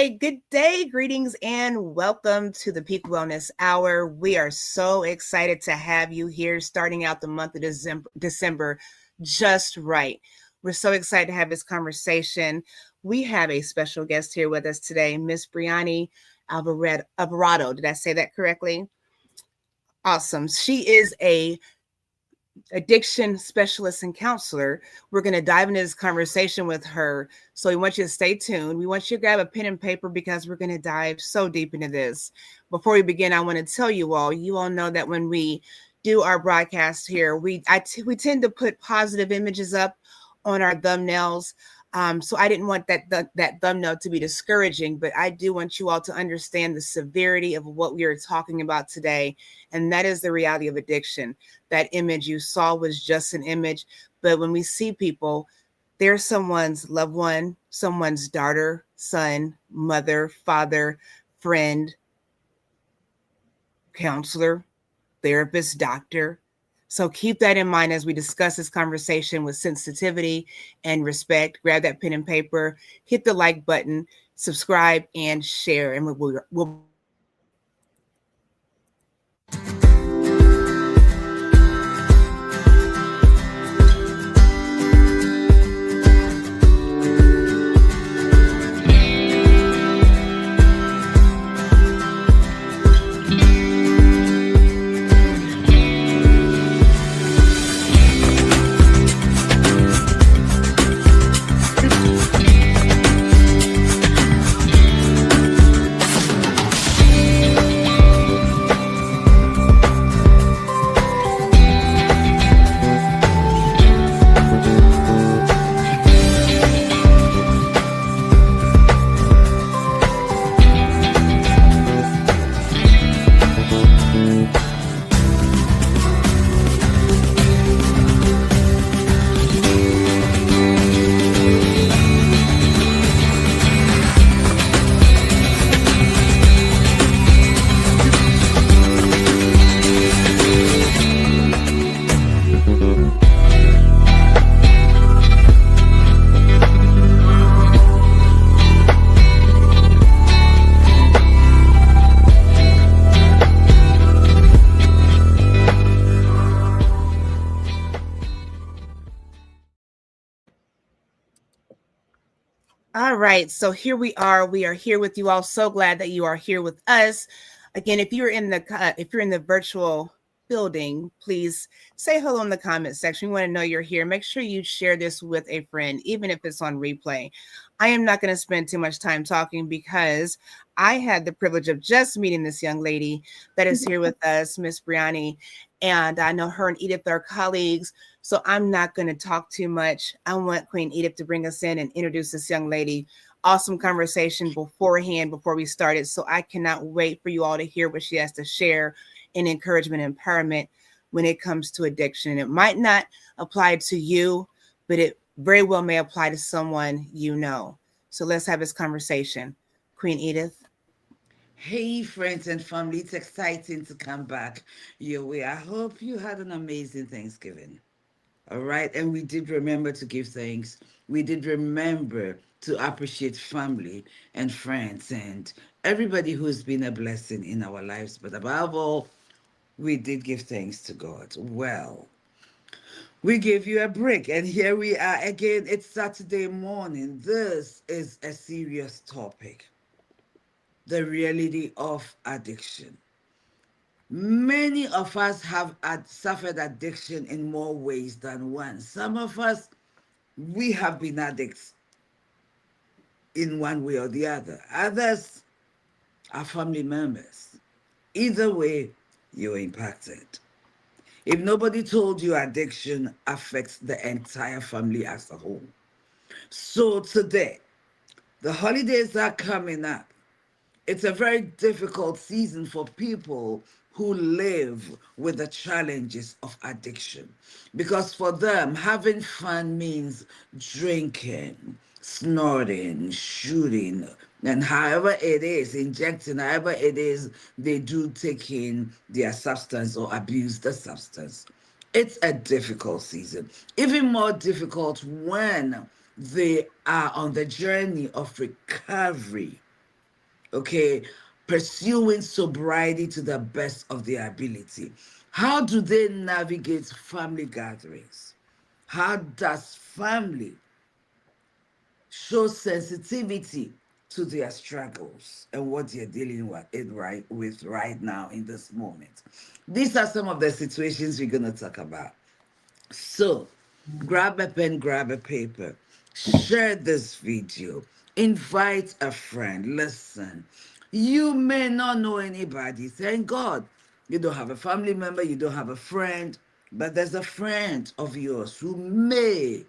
right, good day, greetings, and welcome to the Peak Wellness Hour. We are so excited to have you here starting out the month of December just right. We're so excited to have this conversation. We have a special guest here with us today, Miss Brianny Alverado. Did I say that correctly? Awesome. She is a addiction specialist and counselor. We're going to dive into this conversation with her. So we want you to stay tuned. We want you to grab a pen and paper because we're going to dive so deep into this. Before we begin, I want to tell you all know that when we do our broadcast here, we tend to put positive images up on our thumbnails. So I didn't want that thumbnail to be discouraging, but I do want you all to understand the severity of what we are talking about today. And that is the reality of addiction. That image you saw was just an image. But when we see people, they're someone's loved one, someone's daughter, son, mother, father, friend, counselor, therapist, doctor. So keep that in mind as we discuss this conversation with sensitivity and respect. Grab that pen and paper, hit the like button, subscribe, and share. And we'll All right, so here we are. We are here with you all. So glad that you are here with us. Again, if you're in the virtual building, please say hello in the comment section. We want to know you're here. Make sure you share this with a friend, even if it's on replay. I am not going to spend too much time talking because I had the privilege of just meeting this young lady that is here with us, Miss Brianny, and I know her and Edith are colleagues. So I'm not going to talk too much. I want Queen Edith to bring us in and introduce this young lady. Awesome conversation before we started. So I cannot wait for you all to hear what she has to share in encouragement and empowerment when it comes to addiction. It might not apply to you, but it very well may apply to someone you know. So let's have this conversation. Queen Edith. Hey, friends and family, it's exciting to come back your way. I hope you had an amazing Thanksgiving. All right. And we did remember to give thanks. We did remember to appreciate family and friends and everybody who's been a blessing in our lives. But above all, we did give thanks to God. Well, we gave you a break, and here we are again. It's Saturday morning. This is a serious topic, the reality of addiction. Many of us have suffered addiction in more ways than one. Some of us, we have been addicts in one way or the other. Others are family members. Either way, you're impacted. If nobody told you addiction affects the entire family as a whole. So today, the holidays are coming up. It's a very difficult season for people who live with the challenges of addiction. Because for them, having fun means drinking, snorting, shooting, and however it is, injecting, however it is, they do take in their substance or abuse the substance. It's a difficult season. Even more difficult when they are on the journey of recovery okay, pursuing sobriety to the best of their ability. How do they navigate family gatherings? How does family show sensitivity to their struggles and what they're dealing with right now in this moment? These are some of the situations we're going to talk about. So, grab a pen, grab a paper, share this video, invite a friend. Listen, you may not know anybody. Thank God. You don't have a family member, you don't have a friend, but there's a friend of yours who may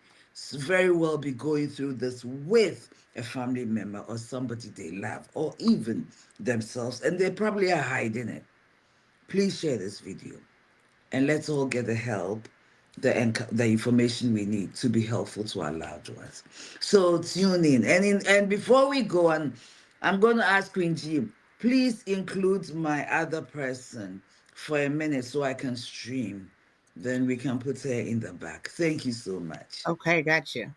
very well be going through this with a family member or somebody they love, or even themselves, and they probably are hiding it. Please share this video and let's all get the help, the information we need to be helpful to our loved ones. So tune in, and before we go on, I'm going to ask Queen G, please include my other person for a minute so I can stream. Then we can put her in the back. Thank you so much. Okay, gotcha.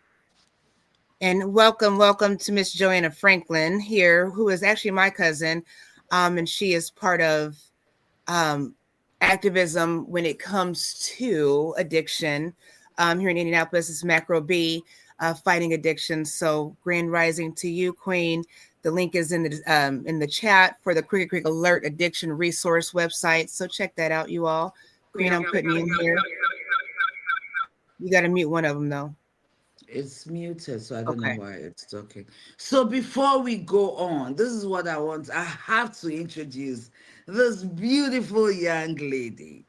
And welcome to Miss Joanna Franklin here, who is actually my cousin, and she is part of activism when it comes to addiction. Here in Indianapolis, it's Macro B, fighting addiction. So, grand rising to you, Queen. The link is in the chat for the Cricket Creek Alert Addiction Resource website. So check that out, you all. Queen, I'm putting you in here. You got to mute one of them though. It's muted, so I don't know Okay. why it's talking. So before we go on, this is what I want. I have to introduce this beautiful young lady.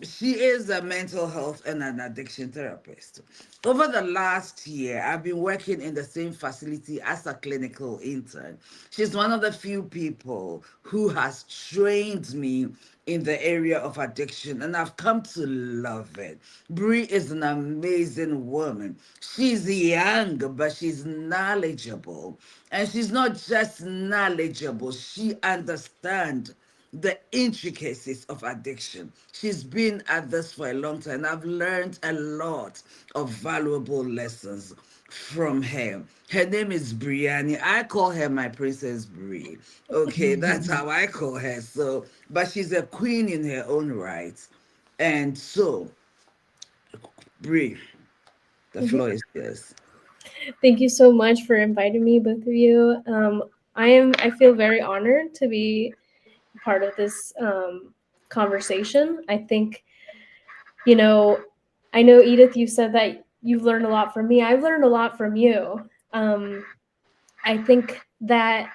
She is a mental health and an addiction therapist. Over the last year, I've been working in the same facility as a clinical intern. She's one of the few people who has trained me in the area of addiction, and I've come to love it. Bree is an amazing woman. She's young, but she's knowledgeable. And she's not just knowledgeable, she understands the intricacies of addiction. She's been at this for a long time. I've learned a lot of valuable lessons from her. Her name is Brianny. I call her my Princess Brie. Okay, that's how I call her. So, but she's a queen in her own right. And so, Brie, the Mhm. floor is yours. Thank you so much for inviting me, both of you. I feel very honored to be part of this conversation. I think, you know, I know Edith, you said that you've learned a lot from me. I've learned a lot from you. I think that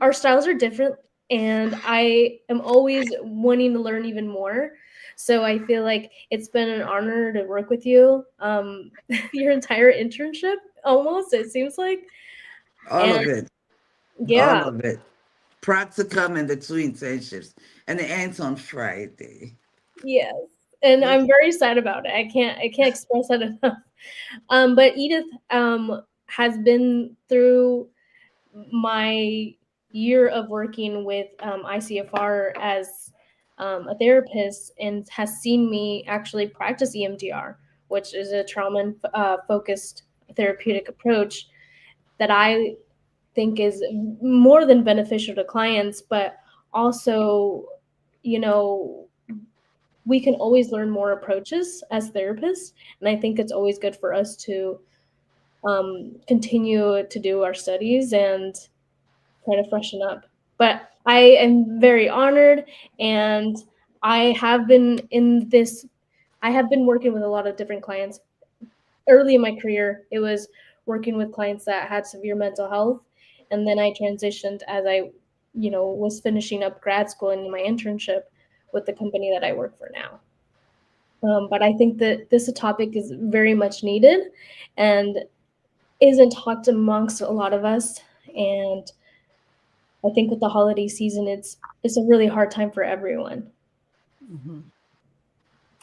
our styles are different, and I am always wanting to learn even more. So I feel like it's been an honor to work with you. Your entire internship, almost, it seems like. All And of it. All yeah, of it. Practicum and the two internships. And it ends on Friday. yes. And I'm very sad about it. I can't express that enough. But Edith has been through my year of working with ICFR as a therapist, and has seen me actually practice EMDR, which is a trauma focused therapeutic approach that I think is more than beneficial to clients, but also, you know, we can always learn more approaches as therapists. And I think it's always good for us to continue to do our studies and try to freshen up. But I am very honored, and I have been in this. I have been working with a lot of different clients. Early in my career, it was working with clients that had severe mental health, and then I transitioned as I, was finishing up grad school and my internship with the company that I work for now. But I think that this topic is very much needed, and isn't talked amongst a lot of us. And I think with the holiday season, it's a really hard time for everyone. Mm-hmm.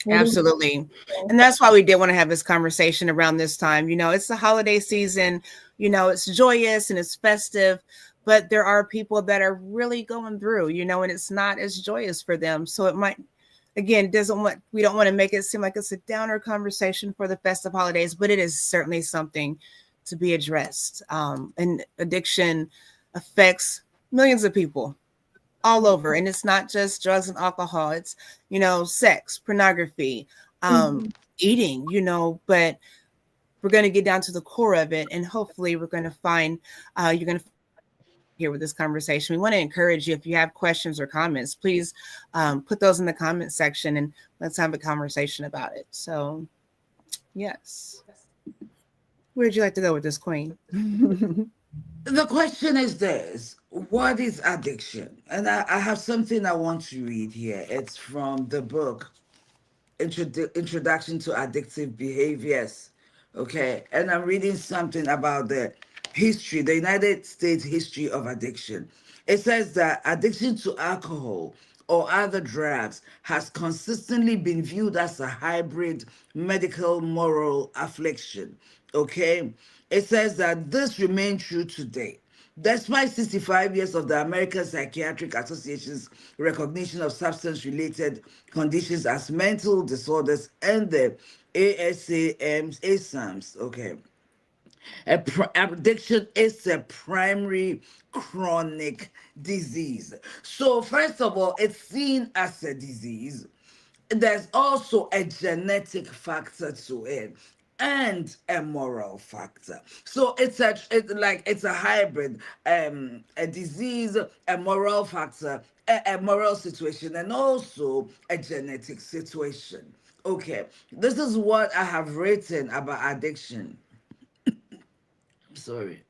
What do Absolutely. And that's why we did want to have this conversation around this time. It's the holiday season, it's joyous and it's festive, but there are people that are really going through, and it's not as joyous for them. So it might, again, we don't want to make it seem like it's a downer conversation for the festive holidays, but it is certainly something to be addressed. And addiction, affects millions of people all over. And it's not just drugs and alcohol, it's, sex, pornography, Mhm. eating, but we're going to get down to the core of it. And hopefully we're going to find, you're going to here with this conversation. We want to encourage you, if you have questions or comments, please put those in the comment section and let's have a conversation about it. So, yes. Where'd you like to go with this, Queen? The question is this: what is addiction? And I have something I want to read here. It's from the book Introduction to Addictive Behaviors. Okay. And I'm reading something about the United States history of addiction. It says that addiction to alcohol or other drugs has consistently been viewed as a hybrid medical moral affliction. Okay. It says that this remains true today. Despite 65 years of the American Psychiatric Association's recognition of substance related conditions as mental disorders and the ASAMs, okay, addiction is a primary chronic disease. So, first of all, it's seen as a disease. There's also a genetic factor to it and a moral factor. So it's a hybrid, a disease, a moral factor, a moral situation, and also a genetic situation. Okay, this is what I have written about addiction. I'm sorry.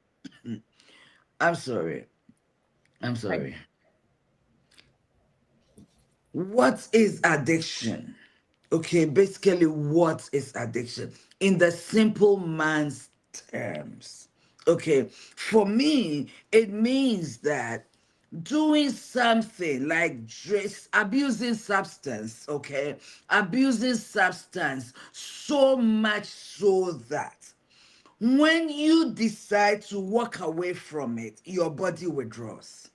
I'm sorry. I'm Right. sorry. What is addiction? Okay, basically, what is addiction? In the simple man's terms. Okay, for me, it means that doing something like abusing substance, okay, abusing substance so much so that when you decide to walk away from it, your body withdraws.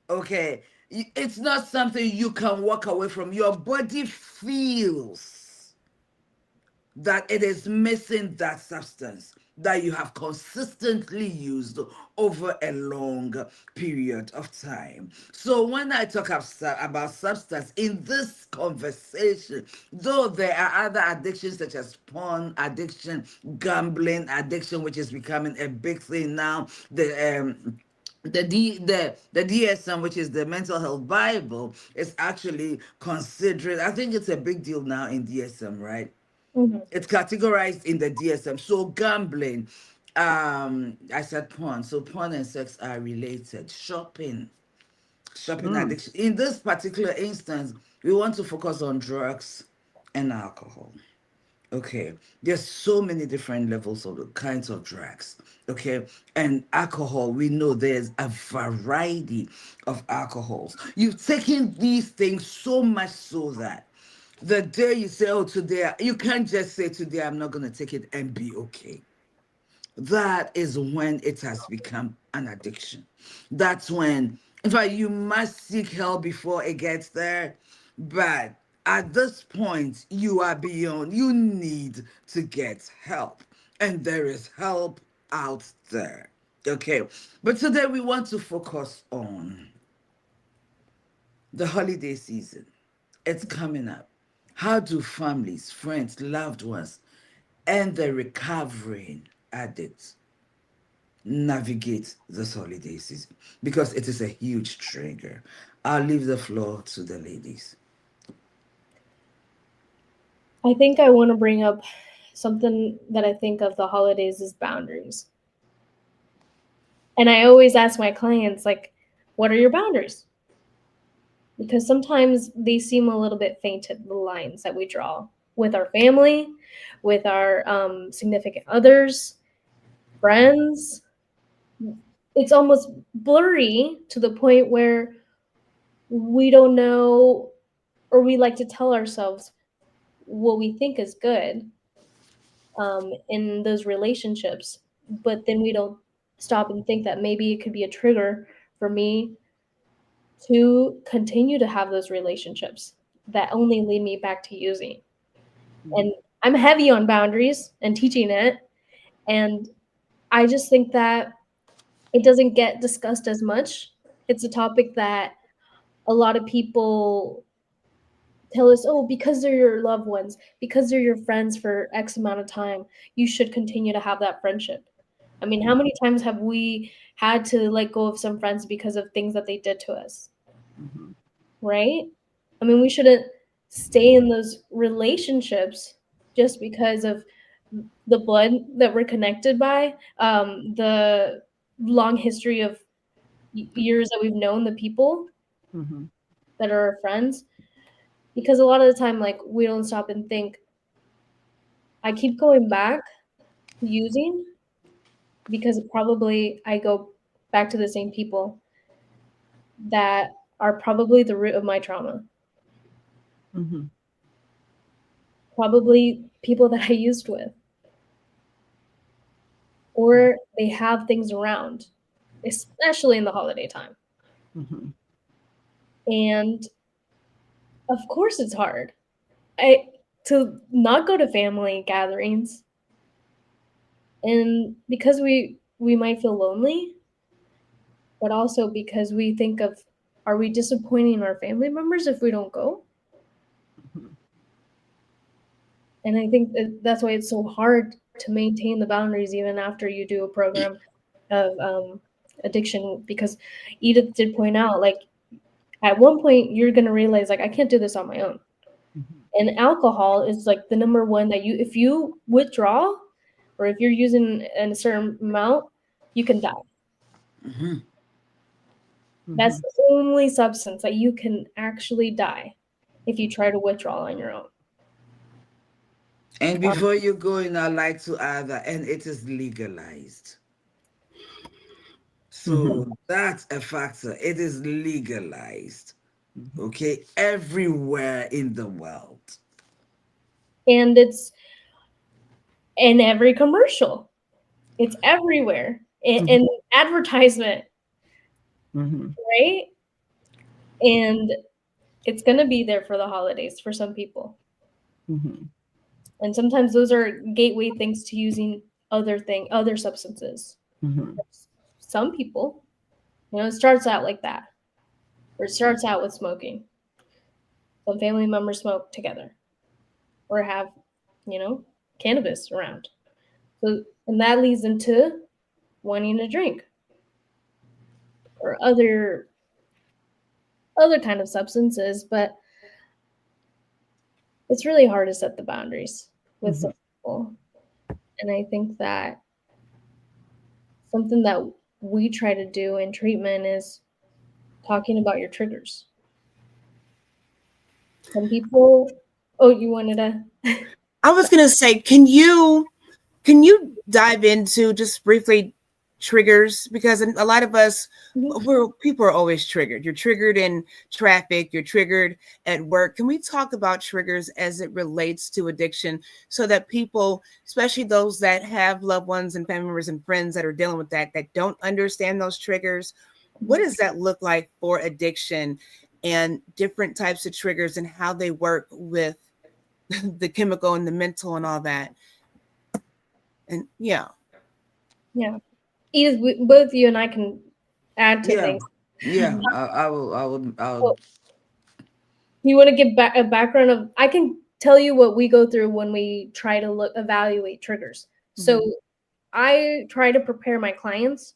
Okay, it's not something you can walk away from. Your body feels that it is missing that substance that you have consistently used over a long period of time. So when I talk about substance in this conversation, though there are other addictions such as porn addiction, gambling addiction, which is becoming a big thing now, the DSM, which is the Mental Health Bible, is actually considering. I think it's a big deal now in DSM, right? Mhm. It's categorized in the DSM. So gambling, I said porn. So porn and sex are related. Shopping Mm. addiction. In this particular instance, we want to focus on drugs and alcohol. Okay, there's so many different levels of the kinds of drugs. Okay, and alcohol, we know there's a variety of alcohols. You've taken these things so much so that the day you say, oh, today, you can't just say, today, I'm not going to take it and be okay. That is when it has become an addiction. That's when, in fact, you must seek help before it gets there. But at this point, you are beyond, you need to get help. And there is help out there. Okay. But today we want to focus on the holiday season. It's coming up. How do families, friends, loved ones, and the recovering addicts navigate this holiday season? Because it is a huge trigger. I'll leave the floor to the ladies. I think I want to bring up something that I think of the holidays is boundaries. And I always ask my clients, like, what are your boundaries? Because sometimes they seem a little bit fainted, the lines that we draw with our family, with our significant others, friends. It's almost blurry to the point where we don't know, or we like to tell ourselves what we think is good in those relationships, but then we don't stop and think that maybe it could be a trigger for me to continue to have those relationships that only lead me back to using. And I'm heavy on boundaries and teaching it. And I just think that it doesn't get discussed as much. It's a topic that a lot of people tell us, oh, because they're your loved ones, because they're your friends for X amount of time, you should continue to have that friendship. I mean, how many times have we had to let go of some friends because of things that they did to us? Mm-hmm. Right? I mean, we shouldn't stay in those relationships just because of the blood that we're connected by, the long history of years that we've known the people Mm-hmm. that are our friends. Because a lot of the time, like, we don't stop and think, I keep going back to using because probably I go back to the same people that are probably the root of my trauma. Mm-hmm. Probably people that I used with. Or they have things around, especially in the holiday time. Mm-hmm. And of course it's hard. To not go to family gatherings, and because we might feel lonely, but also because we think of, are we disappointing our family members if we don't go? Mm-hmm. And I think that's why it's so hard to maintain the boundaries even after you do a program of addiction, because Edith did point out, like, at one point you're going to realize, like, I can't do this on my own. Mm-hmm. And alcohol is like the number one that if you withdraw, or if you're using a certain amount, you can die. Mm-hmm. That's the only substance that you can actually die if you try to withdraw on your own. And before you go in, I'd like to add that, and it is legalized. So that's a factor. It is legalized. Okay, everywhere in the world. And it's in every commercial. It's everywhere. In advertisement, right? And it's going to be there for the holidays for some people. Mm-hmm. And sometimes those are gateway things to using other substances. Mm-hmm. Some people, it starts out like that. Or it starts out with smoking. Some family members smoke together or have, cannabis around. So, and that leads them to wanting to drink or other kind of substances, but it's really hard to set the boundaries with some people. And I think that something that we try to do in treatment is talking about your triggers. Some people, oh, you wanted to? I was gonna say, can you dive into just briefly triggers, because a lot of us, people are always triggered. You're triggered in traffic, you're triggered at work. Can we talk about triggers as it relates to addiction, so that people, especially those that have loved ones and family members and friends that are dealing with that don't understand those triggers, what does that look like for addiction and different types of triggers and how they work with the chemical and the mental and all that? And yeah. Edith, both you and I can add to things. Yeah, I will. Well, you want to give a background of? I can tell you what we go through when we try to evaluate triggers. So I try to prepare my clients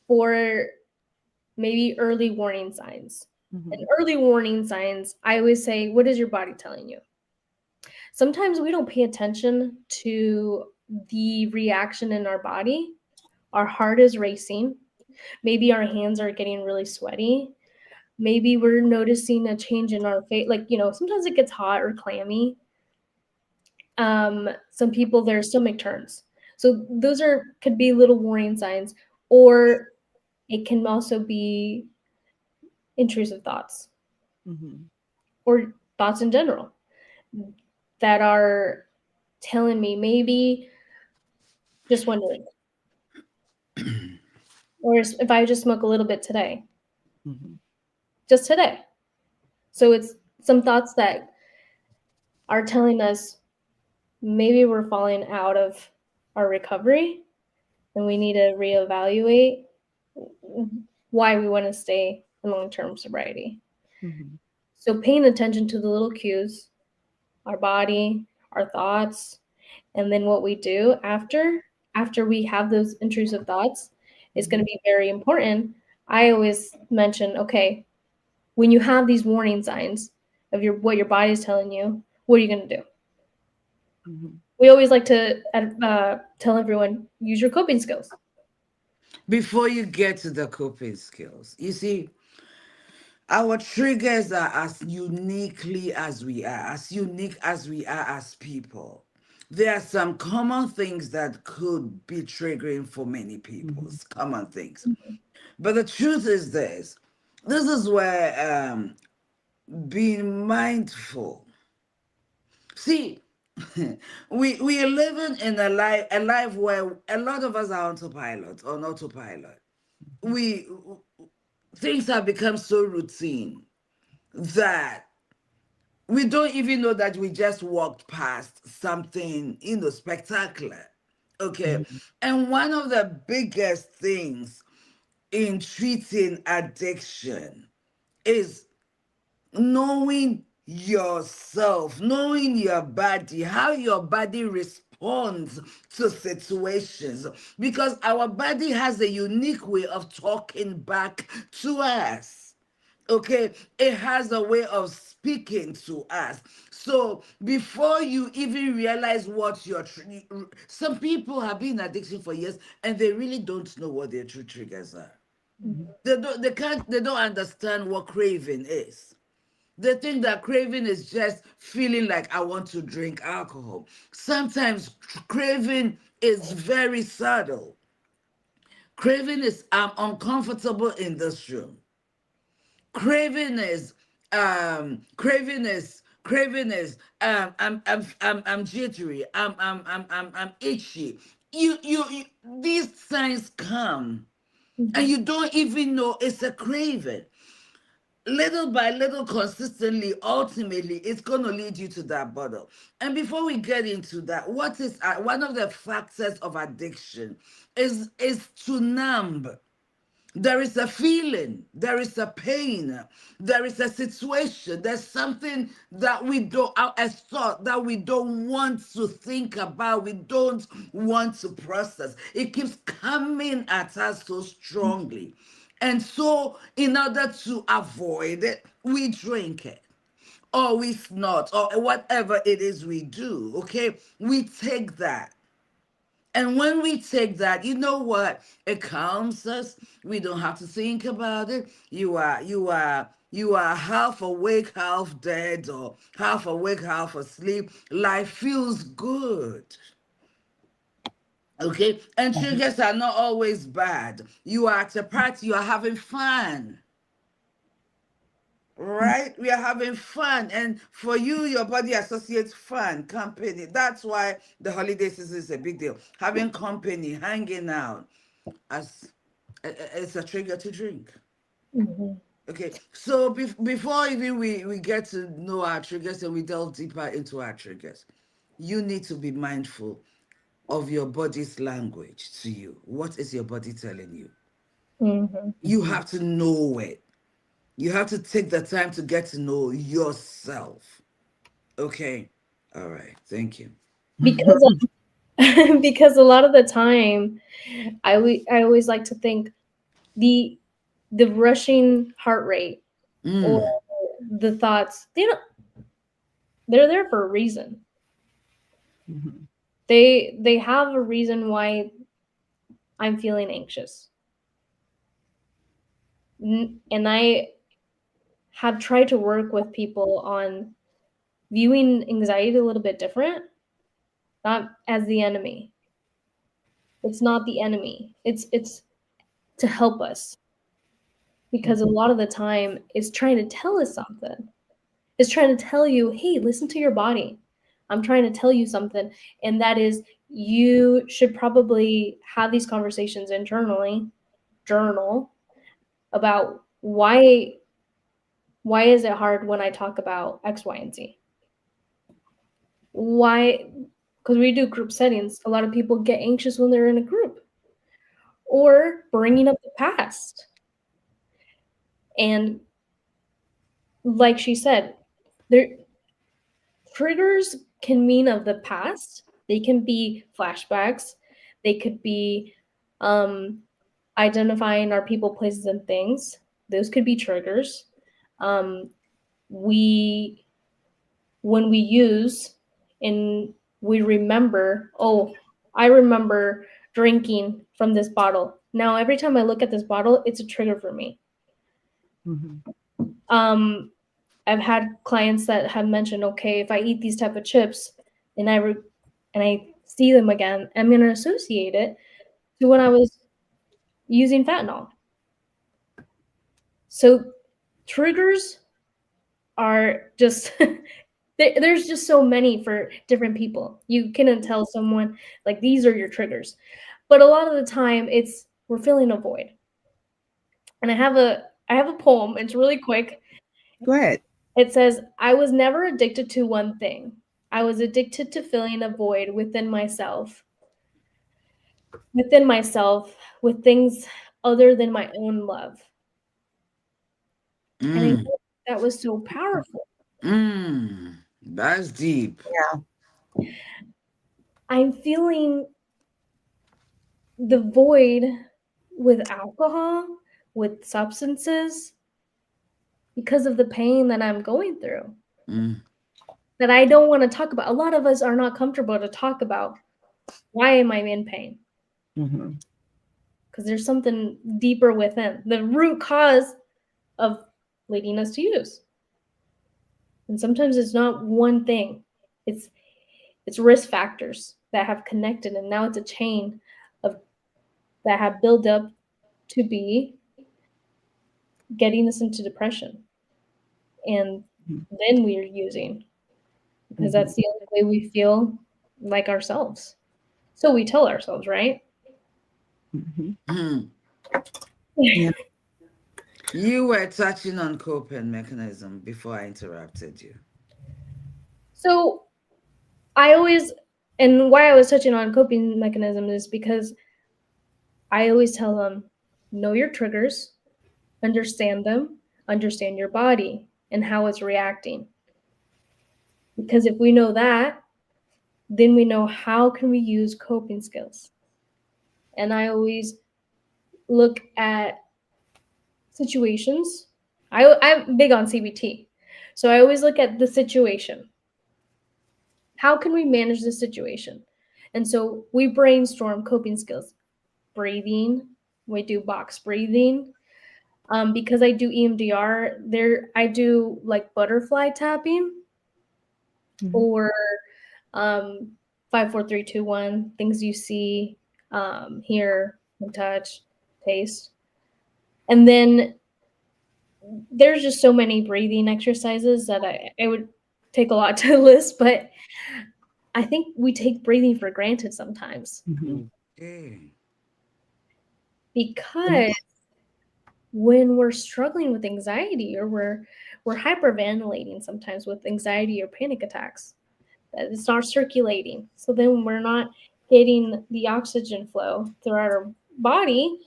for maybe early warning signs. And early warning signs, I always say, what is your body telling you? Sometimes we don't pay attention to the reaction in our body. Our heart is racing. Maybe our hands are getting really sweaty. Maybe we're noticing a change in our face. Like, sometimes it gets hot or clammy. Some people, their stomach turns. So those could be little warning signs, or it can also be intrusive thoughts or thoughts in general that are telling me, maybe just wondering, or if I just smoke a little bit today, just today. So it's some thoughts that are telling us maybe we're falling out of our recovery and we need to reevaluate why we want to stay in long-term sobriety. Mm-hmm. So paying attention to the little cues, our body, our thoughts, and then what we do after we have those intrusive thoughts is going to be very important. I always mention, okay, when you have these warning signs of what your body is telling you, what are you going to do? Mm-hmm. We always like to tell everyone, use your coping skills. Before you get to the coping skills, you see, our triggers are as uniquely as we are, as unique as we are as people. There are some common things that could be triggering for many people. Mm-hmm. It's common things. But the truth is this is where being mindful. See, we are living in a life where a lot of us are on autopilot. We things have become so routine that we don't even know that we just walked past something, spectacular. Okay. Mm-hmm. And one of the biggest things in treating addiction is knowing yourself, knowing your body, how your body responds to situations. Because our body has a unique way of talking back to us. Okay, it has a way of speaking to us. So before you even realize what some people have been in addiction for years and they really don't know what their true triggers are. Mm-hmm. They don't understand what craving is. They think that craving is just feeling like I want to drink alcohol. Sometimes craving is very subtle. Craving is I'm uncomfortable in this room. Craving is craving is I'm jittery. I'm itchy. You these signs come and you don't even know it's a craving. Little by little, consistently, ultimately, it's going to lead you to that bottle. And before we get into that, what is one of the factors of addiction is to numb. There is a feeling, there is a pain, there is a situation, there's something that we don't, a thought that we don't want to think about, we don't want to process. It keeps coming at us so strongly. And so, in order to avoid it, we drink it or we snort or whatever it is we do, okay? We take that. And when we take that, you know what? It calms us. We don't have to think about it. You are half awake, half dead, or half awake, half asleep. Life feels good. Okay? And triggers are not always bad. You are at a party, you are having fun. Right? We are having fun. And for you, your body associates fun, company. That's why the holiday season is a big deal. Having company, hanging out, as it's a trigger to drink. Mm-hmm. Okay, so before even we get to know our triggers and we delve deeper into our triggers, you need to be mindful of your body's language to you. What is your body telling you? Mm-hmm. You have to know it. You have to take the time to get to know yourself. Okay. All right. Thank you. Because because a lot of the time, I always like to think the rushing heart rate or Mm. the thoughts, they're there for a reason. Mm-hmm. They have a reason why I'm feeling anxious. And I have tried to work with people on viewing anxiety a little bit different, not as the enemy. It's not the enemy. It's to help us, because a lot of the time it's trying to tell us something. It's trying to tell you, hey, listen to your body. I'm trying to tell you something, and that is you should probably have these conversations internally, journal about why is it hard when I talk about X, Y, and Z? Why? Because we do group settings. A lot of people get anxious when they're in a group. or bringing up the past. And like she said, triggers can mean of the past. They can be flashbacks. They could be identifying our people, places, and things. Those could be triggers. When we use and we remember, oh, I remember drinking from this bottle. Now, every time I look at this bottle, it's a trigger for me. Mm-hmm. I've had clients that have mentioned, okay, if I eat these type of chips and I see them again, I'm going to associate it to when I was using fentanyl. So triggers are just there's just so many for different people. You cannot tell someone like these are your triggers, but a lot of the time it's we're filling a void. And I have a poem. It's really quick. Go ahead. It says, I was never addicted to one thing. I was addicted to filling a void within myself, with things other than my own love. And I think that was so powerful. That's deep. Yeah. I'm feeling the void with alcohol, with substances, because of the pain that I'm going through. That I don't want to talk about. A lot of us are not comfortable to talk about. Why am I in pain? Because there's something deeper within. The root cause of leading us to use. And sometimes it's not one thing. It's risk factors that have connected, and now it's a chain of that have built up to be getting us into depression. And then we are using, because that's the only way we feel like ourselves. So we tell ourselves, right? Yeah. You were touching on coping mechanism before I interrupted you. So and why I was touching on coping mechanism is because I always tell them, know your triggers, understand them, understand your body and how it's reacting. Because if we know that, then we know how can we use coping skills. And I always look at situations. I'm big on CBT. So I always look at the situation. How can we manage the situation? And so we brainstorm coping skills. Breathing, we do box breathing. Because I do EMDR, I do like butterfly tapping or 5, 4, 3, 2, 1, things you see, hear, and touch, taste. And then there's just so many breathing exercises that I would take a lot to list, but I think we take breathing for granted sometimes. Because when we're struggling with anxiety or we're hyperventilating sometimes with anxiety or panic attacks, that it's not circulating. So then we're not getting the oxygen flow throughout our body.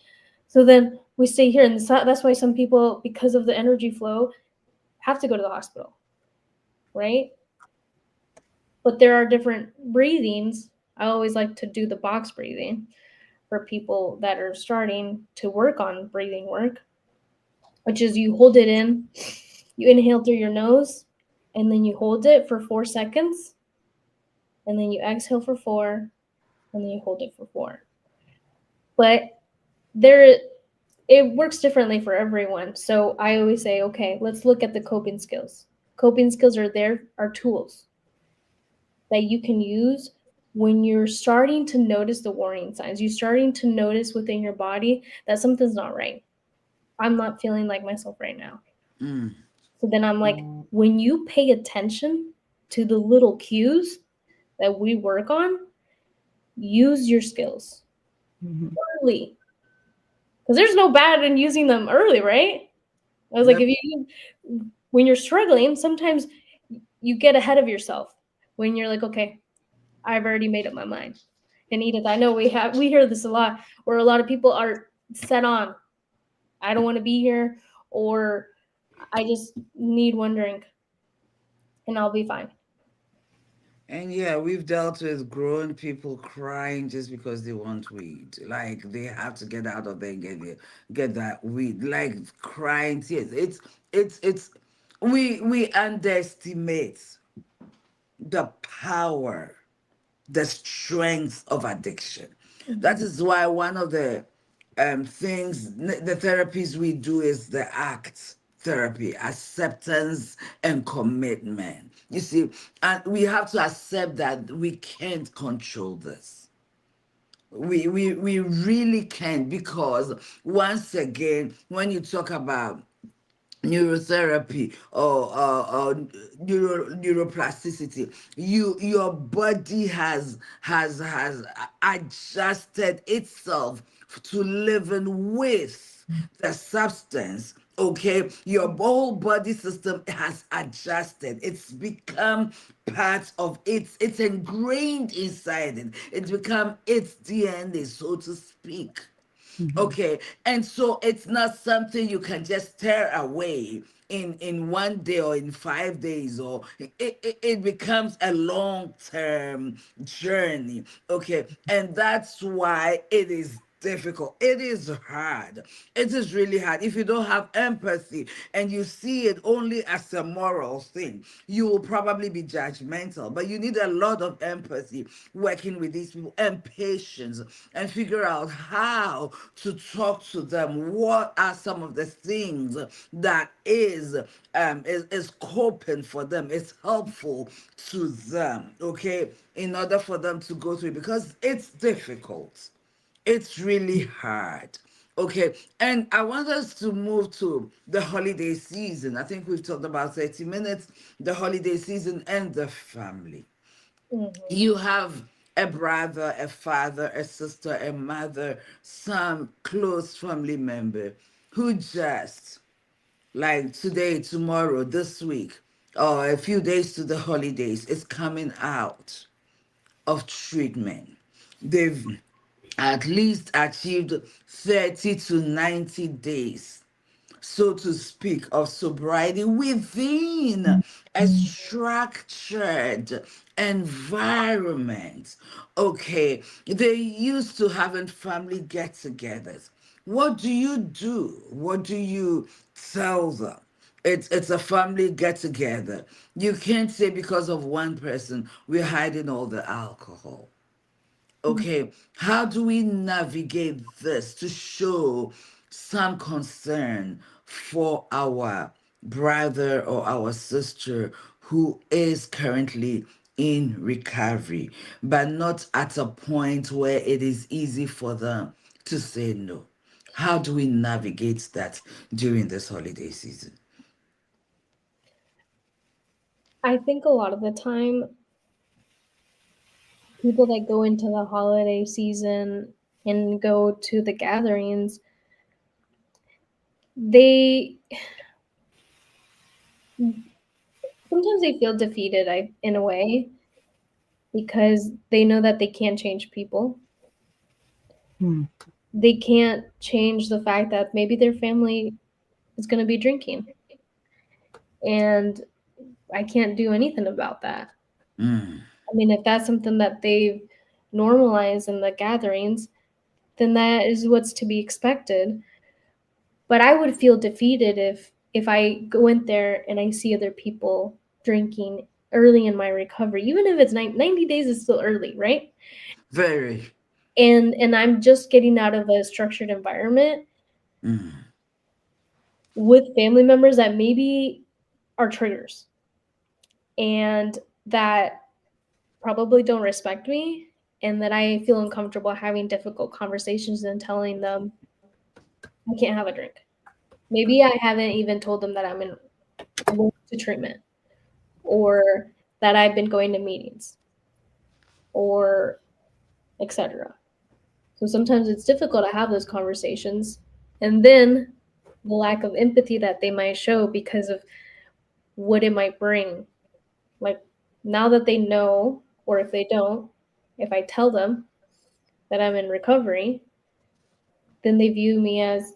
So then we stay here. And that's why some people, because of the energy flow, have to go to the hospital, right? But there are different breathings. I always like to do the box breathing for people that are starting to work on breathing work, which is you hold it in, you inhale through your nose, and then you hold it for 4 seconds, and then you exhale for 4, and then you hold it for 4. But it works differently for everyone. So I always say, okay, let's look at the coping skills. Coping skills are tools that you can use when you're starting to notice the warning signs. You're starting to notice within your body that something's not right. I'm not feeling like myself right now. So then I'm like, when you pay attention to the little cues that we work on, use your skills early. Because there's no bad in using them early, right? I was like, when you're struggling, sometimes you get ahead of yourself when you're like, okay, I've already made up my mind. And Edith, I know we hear this a lot, where a lot of people are set on, I don't want to be here, or I just need one drink and I'll be fine. And yeah, we've dealt with grown people crying just because they want weed. Like they have to get out of there and get that weed. Like crying tears. It's we underestimate the power, the strength of addiction. That Mhm. is why one of the the therapies we do is the ACT therapy, acceptance and commitment. You see, and we have to accept that we can't control this. We really can't, because once again, when you talk about neurotherapy or neuroplasticity, your body has adjusted itself to living with the substance. Okay, your whole body system has adjusted. It's become part of it's ingrained inside it. It's become its DNA, so to speak. Mhm. Okay, and so it's not something you can just tear away in 1 day or in 5 days, or it becomes a long-term journey. Okay, and that's why it is difficult. It is hard. It is really hard. If you don't have empathy and you see it only as a moral thing, you will probably be judgmental. But you need a lot of empathy working with these people, and patience, and figure out how to talk to them. What are some of the things that is coping for them, is helpful to them, okay, in order for them to go through it, because it's difficult. It's really hard. Okay, and I want us to move to the holiday season. I think we've talked about 30 minutes, the holiday season and the family. Mhm. You have a brother, a father, a sister, a mother, some close family member who just, like today, tomorrow, this week, or a few days to the holidays, is coming out of treatment. They've at least achieved 30 to 90 days, so to speak, of sobriety within a structured environment. Okay, they used to having family get-togethers. What do you do? What do you tell them? It's a family get together. You can't say because of one person we're hiding all the alcohol. Okay, how do we navigate this to show some concern for our brother or our sister who is currently in recovery, but not at a point where it is easy for them to say no? How do we navigate that during this holiday season? I think a lot of the time, people that go into the holiday season and go to the gatherings, they sometimes they feel defeated, in a way, because they know that they can't change people. Mm. They can't change the fact that maybe their family is going to be drinking, and I can't do anything about that. Mm, I mean, if that's something that they've normalized in the gatherings, then that is what's to be expected. But I would feel defeated if I go in there and I see other people drinking early in my recovery, even if it's 90 days is still early, right? very. And I'm just getting out of a structured environment Mm, with family members that maybe are triggers and that probably don't respect me, and that I feel uncomfortable having difficult conversations and telling them I can't have a drink. Maybe I haven't even told them that I'm going to treatment, or that I've been going to meetings, or etc. So sometimes it's difficult to have those conversations, and then the lack of empathy that they might show because of what it might bring. Like, now that they know, or if they don't, if I tell them, that I'm in recovery, then they view me as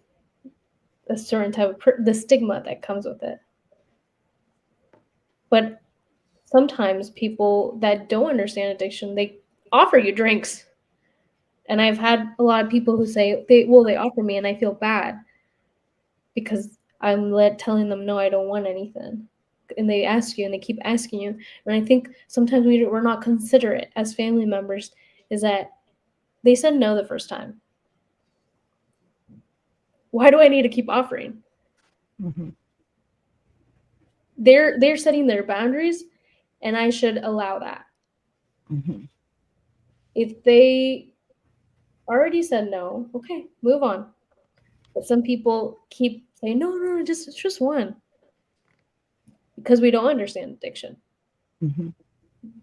a certain type of the stigma that comes with it. But sometimes people that don't understand addiction, they offer you drinks. And I've had a lot of people who say they offer me and I feel bad because I'm telling them no, I don't want anything. And they ask you and they keep asking you. And I think sometimes we're not considerate as family members, is that they said no the first time. Why do I need to keep offering? Mm-hmm. They're setting their boundaries, and I should allow that. Mm-hmm. If they already said no, okay, move on. But some people keep saying no, it's just one, because we don't understand addiction. Mm-hmm.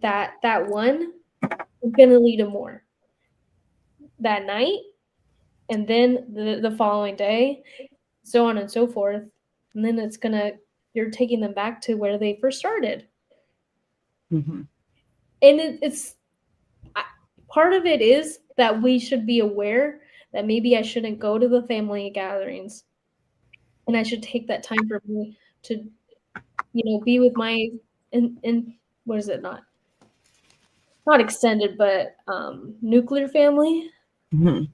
That one is gonna lead to more that night, and then the following day, so on and so forth, and then you're taking them back to where they first started. Mm-hmm. And it's part of it is that we should be aware that maybe I shouldn't go to the family gatherings, and I should take that time for me to, be with my in what is it, not extended, but nuclear family. Mm-hmm.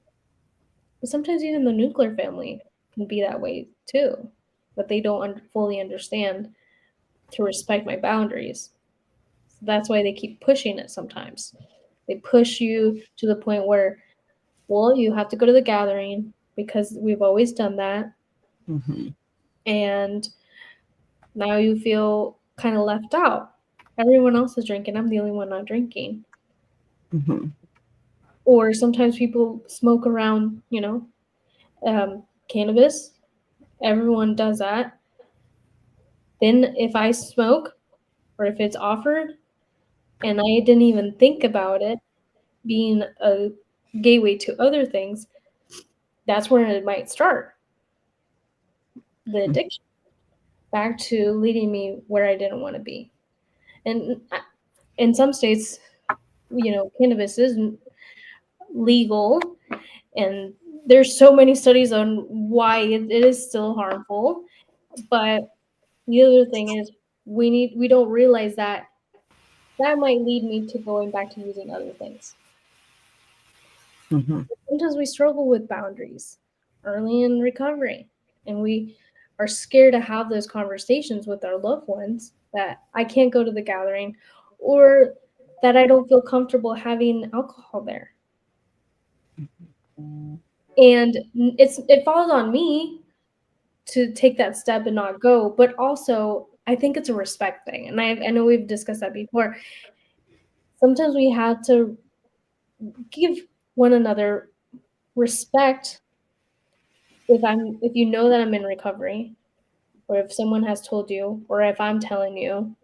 But sometimes even the nuclear family can be that way too, but they don't fully understand to respect my boundaries. So that's why they keep pushing it sometimes. They push you to the point where, well, you have to go to the gathering because we've always done that. Mm-hmm. And now you feel kind of left out. Everyone else is drinking. I'm the only one not drinking. Mm-hmm. Or sometimes people smoke around, cannabis. Everyone does that. Then if I smoke or if it's offered and I didn't even think about it being a gateway to other things, that's where it might start. The addiction back to leading me where I didn't want to be. And in some states, cannabis isn't legal, and there's so many studies on why it is still harmful. But the other thing is we don't realize that might lead me to going back to using other things. Mm-hmm. Sometimes we struggle with boundaries early in recovery, and we are scared to have those conversations with our loved ones, that I can't go to the gathering, or that I don't feel comfortable having alcohol there. And it falls on me to take that step and not go, but also I think it's a respect thing. And I know we've discussed that before. Sometimes we have to give one another respect. If you know that I'm in recovery, or if someone has told you, or if I'm telling you,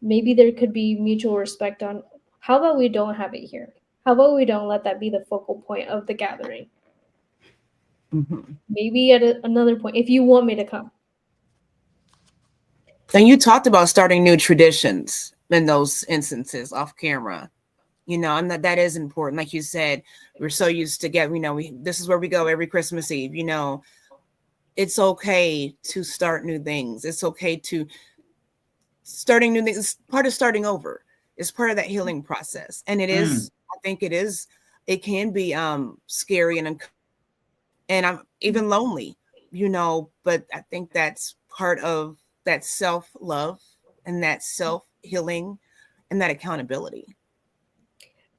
maybe there could be mutual respect on, how about we don't have it here? How about we don't let that be the focal point of the gathering? Mm-hmm. Maybe at another point, if you want me to come. And you talked about starting new traditions in those instances off camera, and that is important. Like you said, we're so used to this is where we go every Christmas Eve, it's okay to start new things. It's okay to starting new things. It's part of starting over. It's part of that healing process. And I think it can be scary and I'm even lonely, but I think that's part of that self-love and that self-healing and that accountability.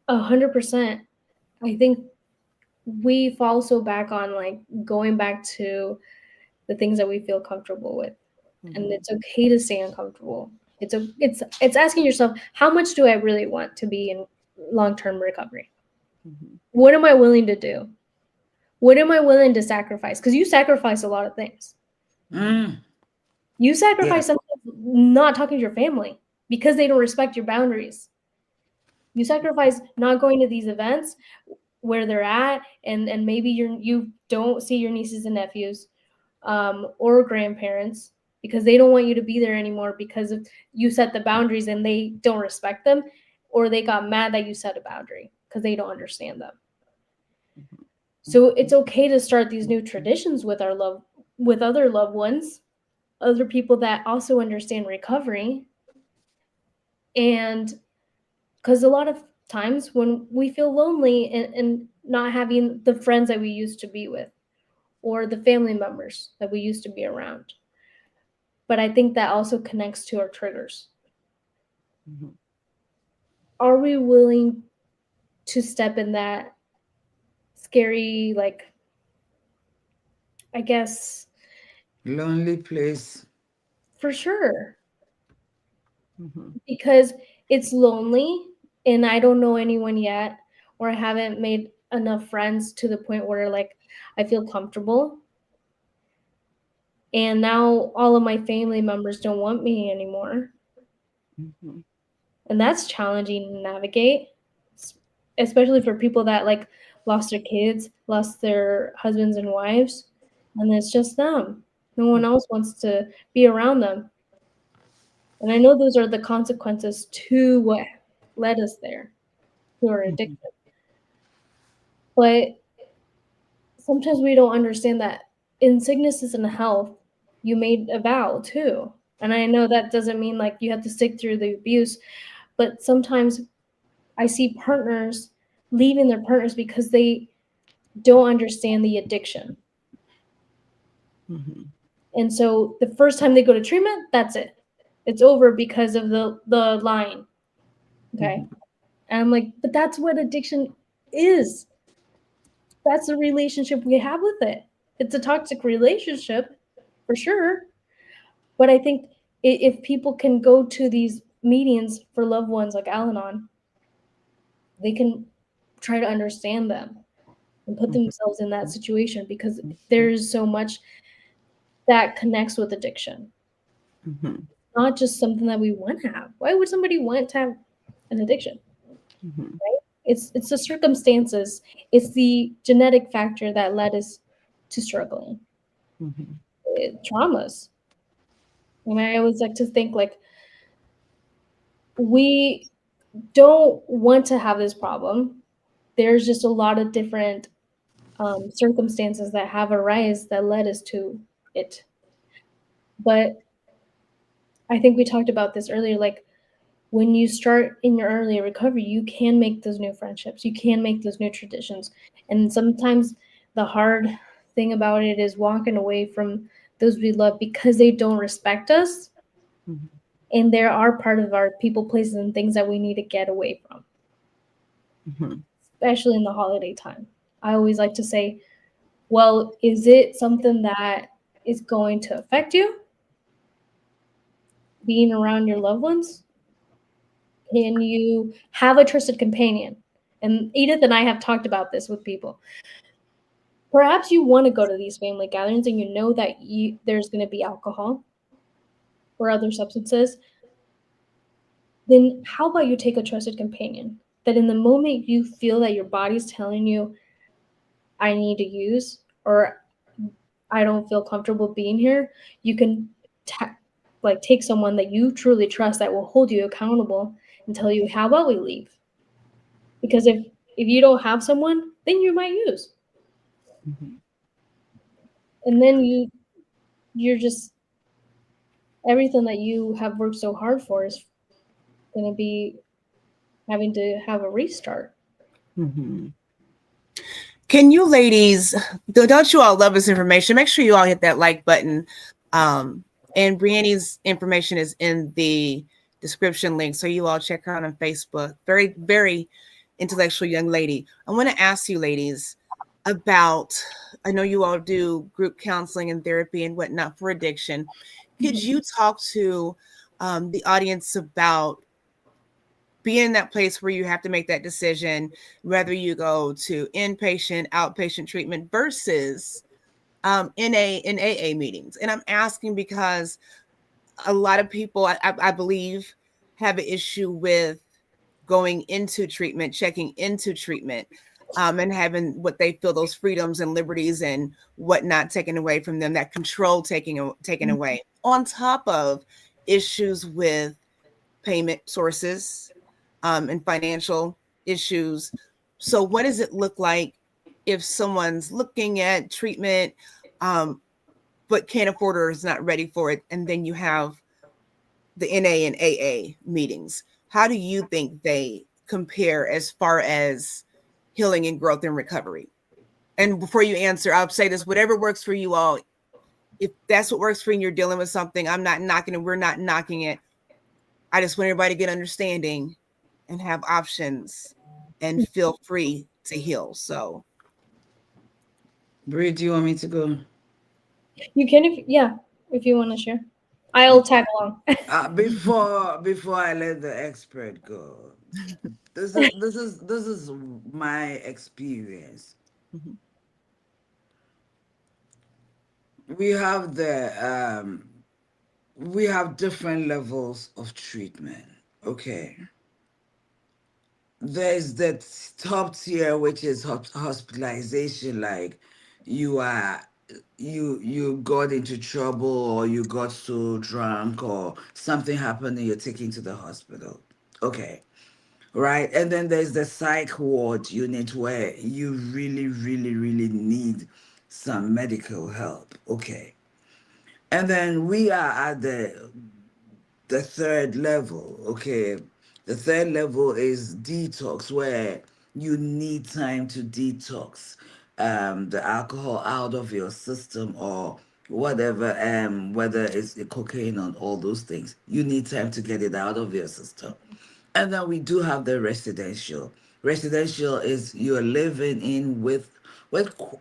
100%. I think we fall so back on like going back to the things that we feel comfortable with. Mm-hmm. And it's okay to stay uncomfortable. It's asking yourself, how much do I really want to be in long-term recovery? Mm-hmm. What am I willing to do? What am I willing to sacrifice? Because you sacrifice a lot of things. You sacrifice something, not talking to your family because they don't respect your boundaries. You sacrifice not going to these events where they're at, and maybe you don't see your nieces and nephews or grandparents because they don't want you to be there anymore because you set the boundaries and they don't respect them, or they got mad that you set a boundary because they don't understand them. So it's okay to start these new traditions with with other loved ones, other people that also understand recovery. And because a lot of times when we feel lonely and not having the friends that we used to be with or the family members that we used to be around. But I think that also connects to our triggers. Mm-hmm. Are we willing to step in that scary, like, I guess, Lonely place. for sure, Mm-hmm. because it's lonely and I don't know anyone yet, or I haven't made enough friends to the point where like I feel comfortable. And now all of my family members don't want me anymore. Mm-hmm. And that's challenging to navigate, especially for people that like lost their kids, lost their husbands and wives, and it's just them. No one else wants to be around them. And I know those are the consequences to what led us there, to our addiction. But sometimes we don't understand that in sicknesses and health, you made a vow too. And I know that doesn't mean like you have to stick through the abuse, but sometimes I see partners leaving their partners because they don't understand the addiction. Mm-hmm. And so the first time they go to treatment, that's it. It's over because of the lying. Okay. Mm-hmm. And I'm like, but that's what addiction is. That's the relationship we have with it. It's a toxic relationship for sure. But I think if people can go to these meetings for loved ones like Al Anon, they can try to understand them and put themselves in that situation because there's so much that connects with addiction. Mm-hmm. Not just something that we want to have. Why would somebody want to have an addiction? Mm-hmm. It's the circumstances, it's the genetic factor that led us to struggling. Mm-hmm. Traumas. And I always like to think like we don't want to have this problem. There's just a lot of different circumstances that have arisen that led us to it. But I think we talked about this earlier. Like when you start in your early recovery, you can make those new friendships. You can make those new traditions. And sometimes the hard thing about it is walking away from those we love because they don't respect us. Mm-hmm. And there are part of our people, places, and things that we need to get away from, Mm-hmm. especially in the holiday time. I always like to say, well, is it something that is going to affect you? Being around your loved ones? Can you have a trusted companion? And Edith and I have talked about this with people. Perhaps you want to go to these family gatherings and you know that there's going to be alcohol or other substances. Then how about you take a trusted companion that in the moment you feel that your body's telling you, I need to use, or I don't feel comfortable being here, you can take someone that you truly trust that will hold you accountable and tell you, how about we leave? Because if you don't have someone, then you might use. Mm-hmm. And then you're just, everything that you have worked so hard for is going to be having to have a restart. Mm-hmm. Can you ladies, don't you all love this information? Make sure you all hit that like button. And Brianny's information is in the description link. So you all check her out on Facebook. Very, very intellectual young lady. I want to ask you ladies about, I know you all do group counseling and therapy and whatnot for addiction. Could you talk to the audience about being in that place where you have to make that decision, whether you go to inpatient, outpatient treatment versus in AA meetings? And I'm asking because a lot of people, I believe, have an issue with going into treatment, checking into treatment, and having what they feel those freedoms and liberties and whatnot taken away from them, that control taken away, on top of issues with payment sources and financial issues. So what does it look like if someone's looking at treatment, um, but can't afford or is not ready for it, and then you have the NA and AA meetings. How do you think they compare as far as healing and growth and recovery? And before you answer, I'll say this: whatever works for you all. If that's what works for you, and you're dealing with something, I'm not knocking it. We're not knocking it. I just want everybody to get understanding and have options and feel free to heal. So, Brie, do you want me to go? You can, if yeah, if you want to share. I'll tag along. Before I let the expert go, this is my experience. mhm, We have we have different levels of treatment. Okay, there's that top tier, which is hospitalization, like you are you got into trouble, or you got so drunk, or something happened and you're taken to the hospital. Okay, right? And then there's the psych ward unit where you really, really, really need some medical help. Okay. And then we are at the third level. Okay. The third level is detox, where you need time to detox the alcohol out of your system, or whatever, whether it's the cocaine and all those things. You need time to get it out of your system. And then we do have the residential. Residential is you're living in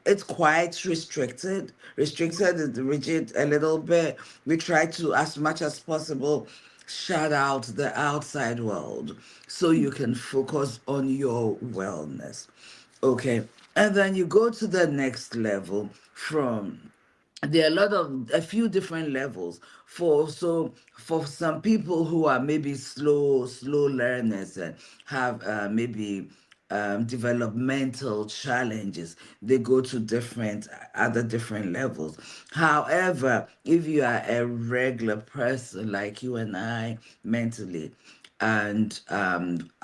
it's quite restricted. Restricted is rigid a little bit. We try to, as much as possible, shut out the outside world so you can focus on your wellness. Okay. And then you go to the next level. From There are a few different levels for some people who are maybe slow learners and have maybe developmental challenges. They go to different other different levels. However, if you are a regular person like you and I, mentally, and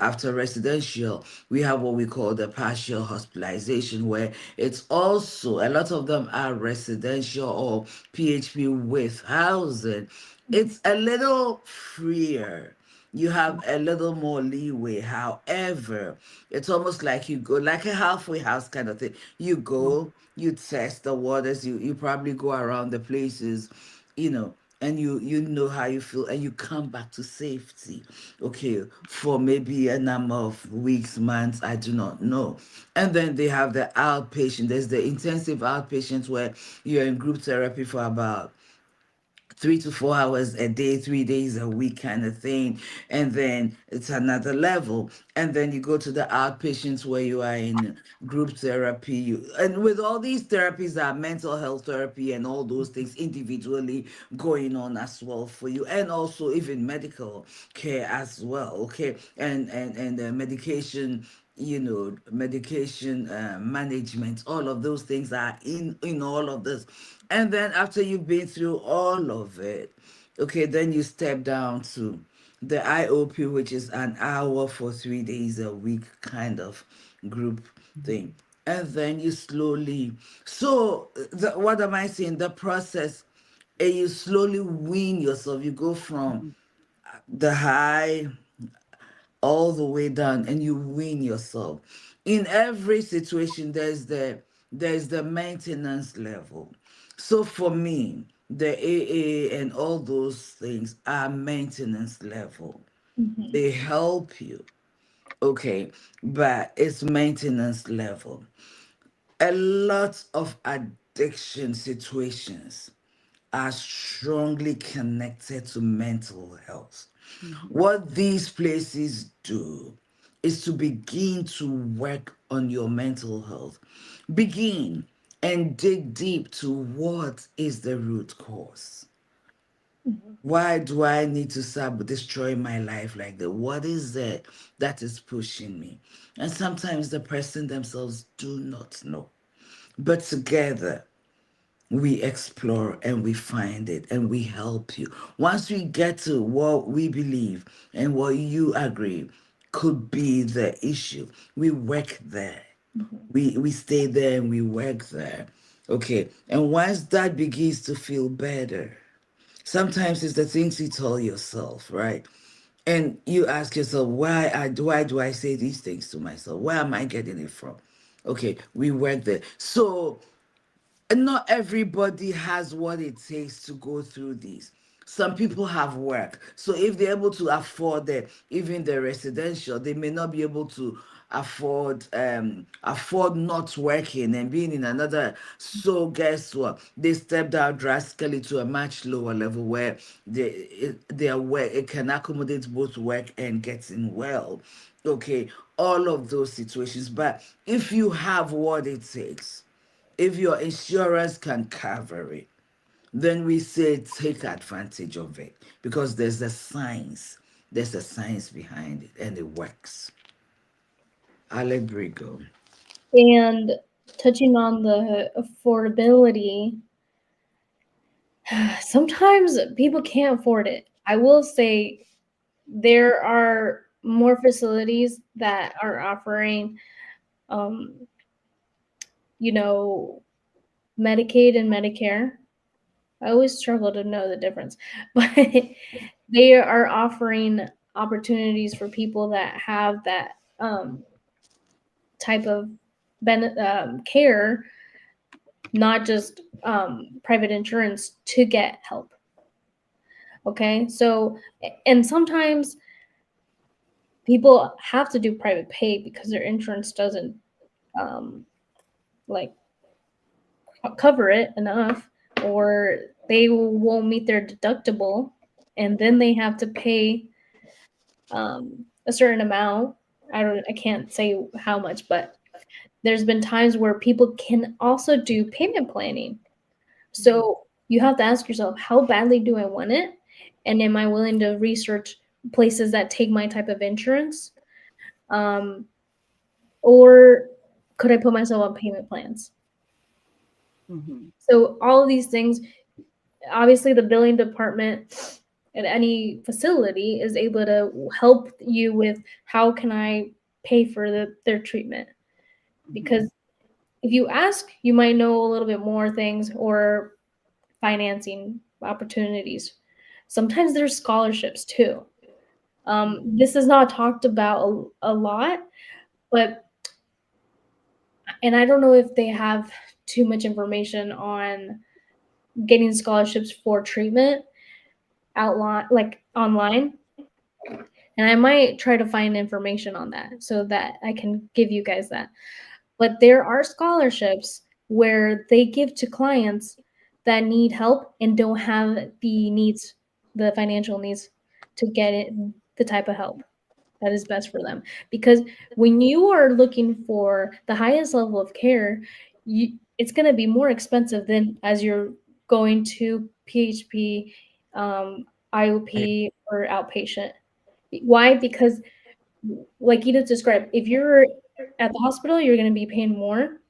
after residential, we have what we call the partial hospitalization, where it's also, a lot of them are residential or PHP with housing. It's a little freer. You have a little more leeway. However, it's almost like you go, like a halfway house kind of thing. You go, you test the waters, you probably go around the places, you know, and you know how you feel, and you come back to safety. Okay, for maybe a number of weeks, months, I do not know. And then they have the outpatient. There's the intensive outpatients, where you're in group therapy for about 3 to 4 hours a day, 3 days a week kind of thing. And then it's another level. And then you go to the outpatients, where you are in group therapy. And with all these therapies, are mental health therapy and all those things individually going on as well for you. And also even medical care as well. Okay. And medication, medication management, all of those things are in all of this. And then after you've been through all of it, okay, then you step down to the IOP, which is an hour for 3 days a week kind of group thing. And then you slowly, what am I saying? The process, and you slowly wean yourself. You go from the high all the way down, and you win yourself. In every situation, there's the maintenance level. So for me, the AA and all those things are maintenance level. Mhm. They help you, okay, but it's maintenance level. A lot of addiction situations are strongly connected to mental health. mhm, What these places do is to begin to work on your mental health. Begin and dig deep to what is the root cause. Mhm. Why do I need to start destroy my life like that? What is it that is pushing me? And sometimes the person themselves do not know. But together, we explore and we find it and we help you. Once we get to what we believe and what you agree could be the issue, we work there. We stay there and we work there. Okay. And once that begins to feel better, sometimes it's the things you tell yourself, right? And you ask yourself, why do I say these things to myself? Where am I getting it from? Okay, we work there. So not everybody has what it takes to go through these. Some people have work. So if they're able to afford even the residential, they may not be able to afford not working and being in another. So guess what? They step down drastically to a much lower level where their work it can accommodate both work and getting well. Okay, all of those situations. But if you have what it takes, if your insurance can cover it, then we say take advantage of it because there's a science. There's a science behind it and it works. Alebrigo. And touching on the affordability, sometimes people can't afford it. I will say there are more facilities that are offering, um, you know, Medicaid and Medicare. I always struggle to know the difference, but they are offering opportunities for people that have that type of care, not just private insurance, to get help. Okay, so and sometimes people have to do private pay because their insurance doesn't um, like cover it enough, or they won't meet their deductible, and then they have to pay a certain amount. I can't say how much, but there's been times where people can also do payment planning. So you have to ask yourself, how badly do I want it? And am I willing to research places that take my type of insurance? Um, or could I put myself on payment plans? Mm-hmm. So all of these things, obviously the billing department at any facility is able to help you with how can I pay for their treatment. Because if you ask, you might know a little bit more things or financing opportunities. Sometimes there's scholarships too. This is not talked about a lot, but and I don't know if they have too much information on getting scholarships for treatment outline like online. And I might try to find information on that so that I can give you guys that. But there are scholarships where they give to clients that need help and don't have the financial needs to get it the type of help that is best for them. Because when you are looking for the highest level of care, it's going to be more expensive than as you're going to PHP, IOP, or outpatient. Why? Because, like Edith described, if you're at the hospital, you're going to be paying more.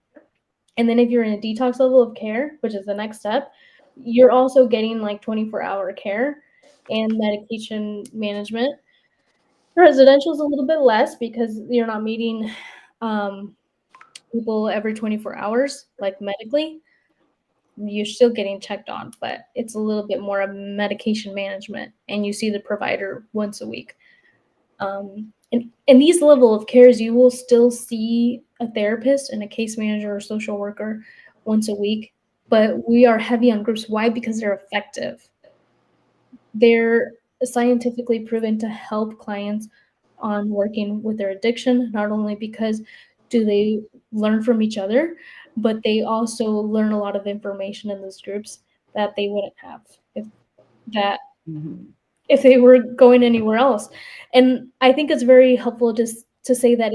And then if you're in a detox level of care, which is the next step, you're also getting like 24-hour care and medication management. Residential is a little bit less because you're not meeting people every 24 hours, like medically. You're still getting checked on, but it's a little bit more of medication management, and you see the provider once a week. In these level of cares, you will still see a therapist and a case manager or social worker once a week, but we are heavy on groups. Why? Because they're effective. They're scientifically proven to help clients on working with their addiction, not only because do they learn from each other, but they also learn a lot of information in those groups that they wouldn't have that Mm-hmm. if they were going anywhere else. And I think it's very helpful just to say that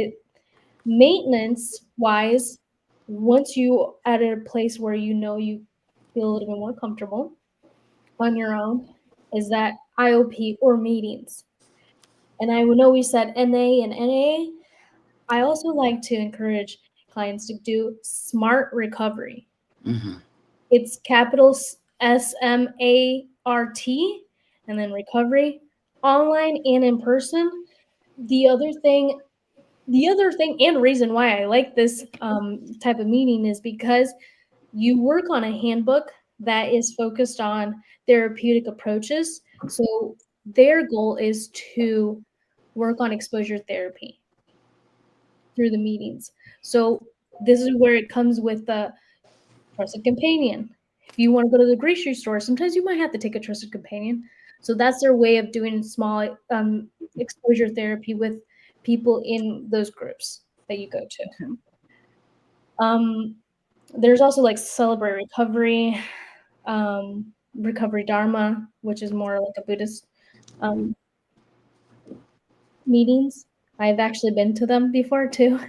maintenance wise, once you at a place where you know you feel a little bit more comfortable on your own, is that IOP or meetings. And I know we said NA and NA. I also like to encourage clients to do smart recovery. Mm-hmm. It's capital SMART and then recovery, online and in person. The other thing, the other thing and reason why I like this type of meeting is because you work on a handbook that is focused on therapeutic approaches. So their goal is to work on exposure therapy through the meetings. So this is where it comes with the trusted companion. If you want to go to the grocery store, sometimes you might have to take a trusted companion. So that's their way of doing small exposure therapy with people in those groups that you go to. Okay. There's also like Celebrate Recovery, Recovery Dharma, which is more like a Buddhist um, meetings. I've actually been to them before too.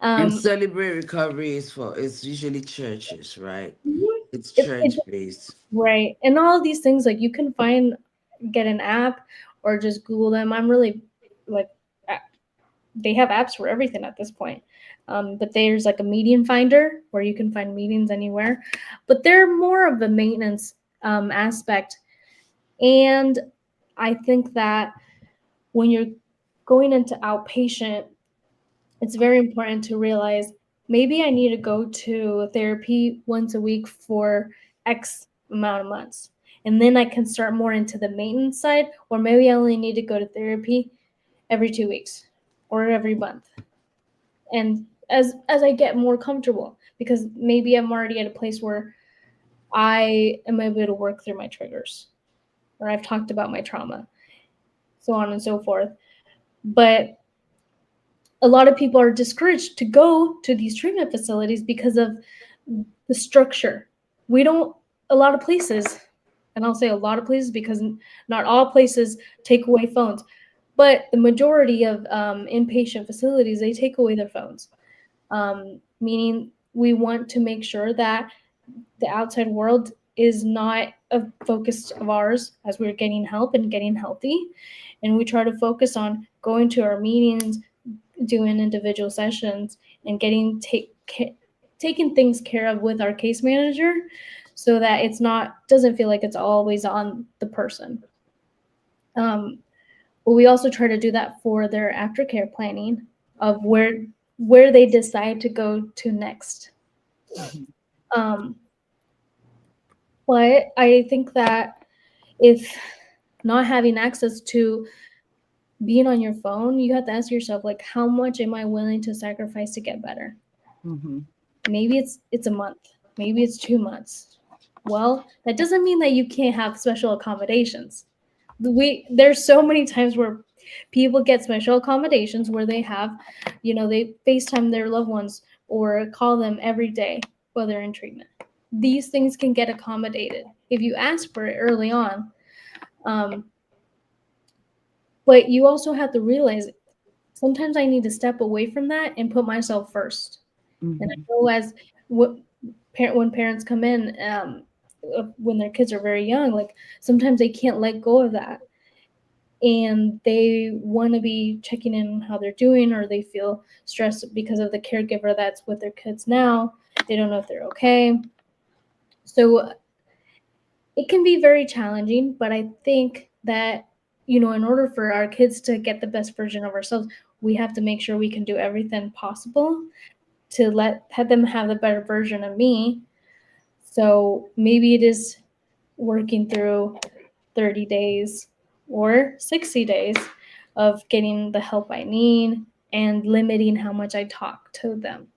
And Um, Celebrate Recovery is for, it's usually churches, right? It's it's church based. right, and all of these things like you can get an app or just Google them. I'm really like they have apps for everything at this point. But there's like a meeting finder where you can find meetings anywhere, but they're more of the maintenance aspect. And I think that when you're going into outpatient, it's very important to realize maybe I need to go to therapy once a week for X amount of months. And then I can start more into the maintenance side, or maybe I only need to go to therapy every 2 weeks or every month. And as I get more comfortable, because maybe I'm already at a place where I am able to work through my triggers, or I've talked about my trauma, so on and so forth. But a lot of people are discouraged to go to these treatment facilities because of the structure. We don't, a lot of places, and I'll say a lot of places because not all places take away phones, but the majority of inpatient facilities, they take away their phones. Meaning we want to make sure that the outside world is not a focus of ours as we're getting help and getting healthy. And we try to focus on going to our meetings, doing individual sessions, and taking things care of with our case manager so that it's not doesn't feel like it's always on the person. But we also try to do that for their aftercare planning of where they decide to go to next. Um, but I think that if not having access to being on your phone, you have to ask yourself, like, how much am I willing to sacrifice to get better? Mm-hmm. Maybe it's a month, maybe it's 2 months. Well, that doesn't mean that you can't have special accommodations. There's so many times where people get special accommodations where they have, they FaceTime their loved ones or call them every day while they're in treatment. These things can get accommodated if you ask for it early on. But you also have to realize sometimes I need to step away from that and put myself first. And I know as what when parents come in, when their kids are very young, like sometimes they can't let go of that, and they want to be checking in on how they're doing, or they feel stressed because of the caregiver that's with their kids now. They don't know if they're okay. So it can be very challenging, but I think that, in order for our kids to get the best version of ourselves, we have to make sure we can do everything possible to let them have the better version of me. So maybe it is working through 30 days or 60 days of getting the help I need and limiting how much I talk to them.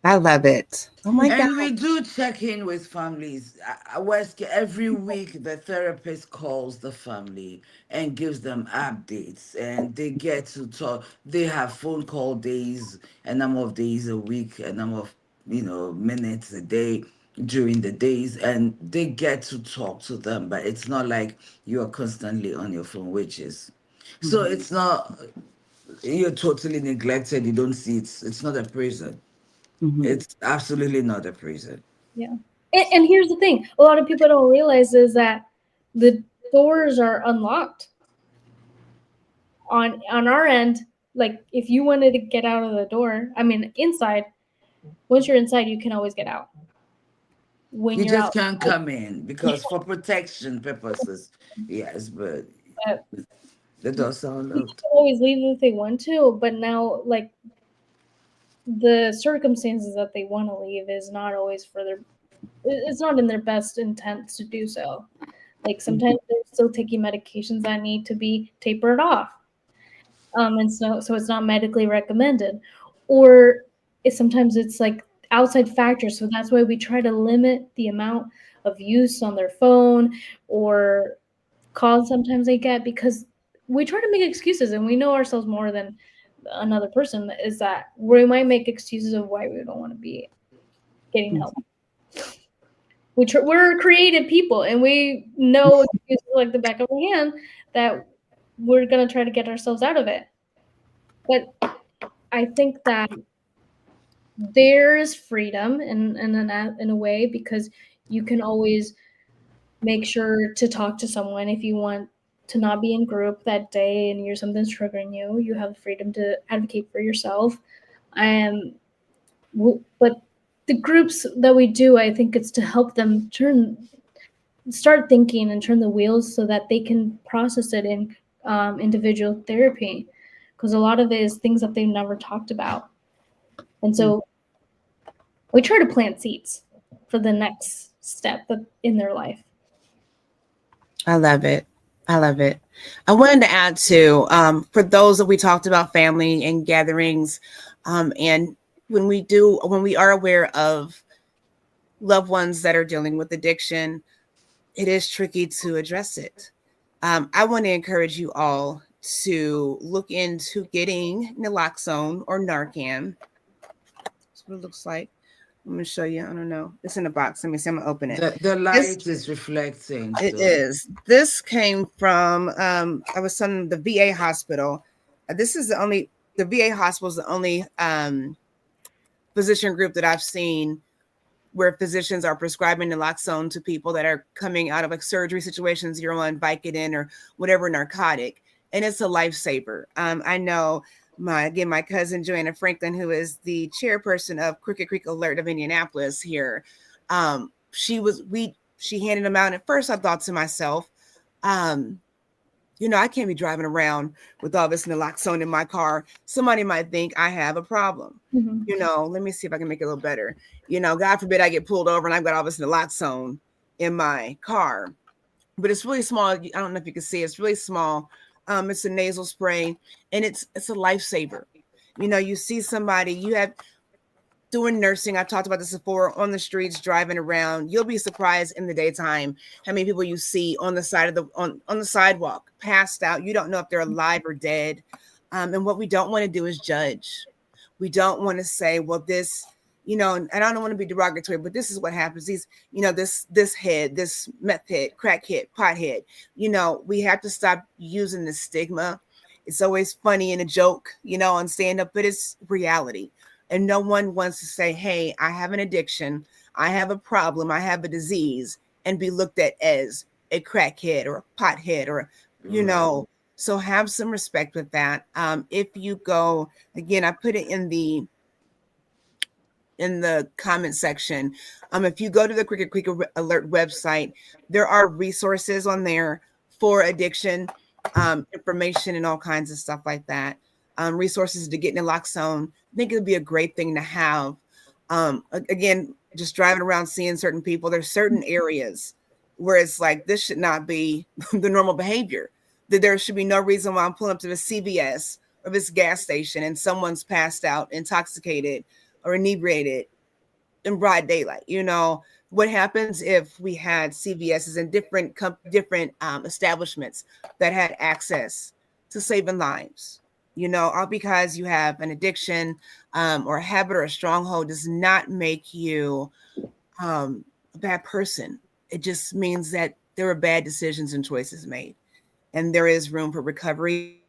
I love it. Oh my God. And we do check in with families. Every week, the therapist calls the family and gives them updates, and they get to talk. They have phone call days, a number of days a week, a number of minutes a day during the days, and they get to talk to them. But it's not like you are constantly on your phone, which is so. Mhm. It's not you're totally neglected. You don't see it's not a prison. Mhm. It's absolutely not a prison. Yeah. And here's the thing, a lot of people don't realize is that the doors are unlocked on our end. Like if you wanted to get out of the door, I mean inside, once you're inside, you can always get out. When You you're just out, can't come in because for protection purposes. Yes, but That does sound People looked. can always leave if they want to, but now, like, the circumstances that they want to leave is not always for their, it's not in their best intent to do so. Like, sometimes they're still taking medications that need to be tapered off. And so it's not medically recommended. Or sometimes it's like outside factors. So that's why we try to limit the amount of use on their phone or calls sometimes they get, because we try to make excuses, and we know ourselves more than another person, is that we might make excuses of why we don't want to be getting help. We're creative people, and we know excuses like the back of our hand that we're going to try to get ourselves out of it. But I think that there's freedom in a way, because you can always make sure to talk to someone if you want to not be in group that day and something's triggering you. You have the freedom to advocate for yourself. But the groups that we do, I think it's to help them start thinking and turn the wheels so that they can process it in individual therapy, because a lot of it is things that they've never talked about. And so we try to plant seeds for the next step in their life. I love it. I love it. I wanted to add too, for those that we talked about family and gatherings, and when we are aware of loved ones that are dealing with addiction, it is tricky to address it. I want to encourage you all to look into getting naloxone or Narcan. That's what it looks like. I'm going to show you. I don't know. It's in a box. Let me see. I'm going to open it. The This, light is reflecting. it So. is. This came from, I was from the VA hospital. The VA hospital is the only physician group that I've seen where physicians are prescribing naloxone to people that are coming out of like surgery situations, you're on Vicodin or whatever narcotic, and it's a lifesaver. I know my cousin Joanna Franklin, who is the chairperson of Crooked Creek Alert of Indianapolis here. She handed them out. And at first I thought to myself, I can't be driving around with all this naloxone in my car. Somebody might think I have a problem. Let me see if I can make it a little better. God forbid I get pulled over and I've got all this naloxone in my car. But it's really small. I don't know if you can see. It's really small. It's a nasal spray, and it's a lifesaver. You see somebody, doing nursing, I've talked about this before, on the streets, driving around, you'll be surprised in the daytime how many people you see on the side of on the sidewalk, passed out. You don't know if they're alive or dead. And what we don't want to do is judge. We don't want to say, well, this, and I don't want to be derogatory, but this is what happens. These, this head, this meth head, crack head, pot head, we have to stop using the stigma. It's always funny and a joke, on stand up, but it's reality. And no one wants to say, hey, I have an addiction, I have a problem, I have a disease, and be looked at as a crackhead or a pothead or, so have some respect with that. If you go, again, I put it in the comment section. If you go to the Crooked Creek Alert website, there are resources on there for addiction, information and all kinds of stuff like that. Resources to get naloxone. I think it would be a great thing to have. Again, just driving around seeing certain people, there's certain areas where it's like, this should not be the normal behavior. That there should be no reason why I'm pulling up to the CVS or this gas station and someone's passed out, intoxicated, or inebriated in broad daylight. What happens if we had CVSs and different establishments that had access to saving lives? All because you have an addiction or a habit or a stronghold does not make you a bad person. It just means that there were bad decisions and choices made. And there is room for recovery,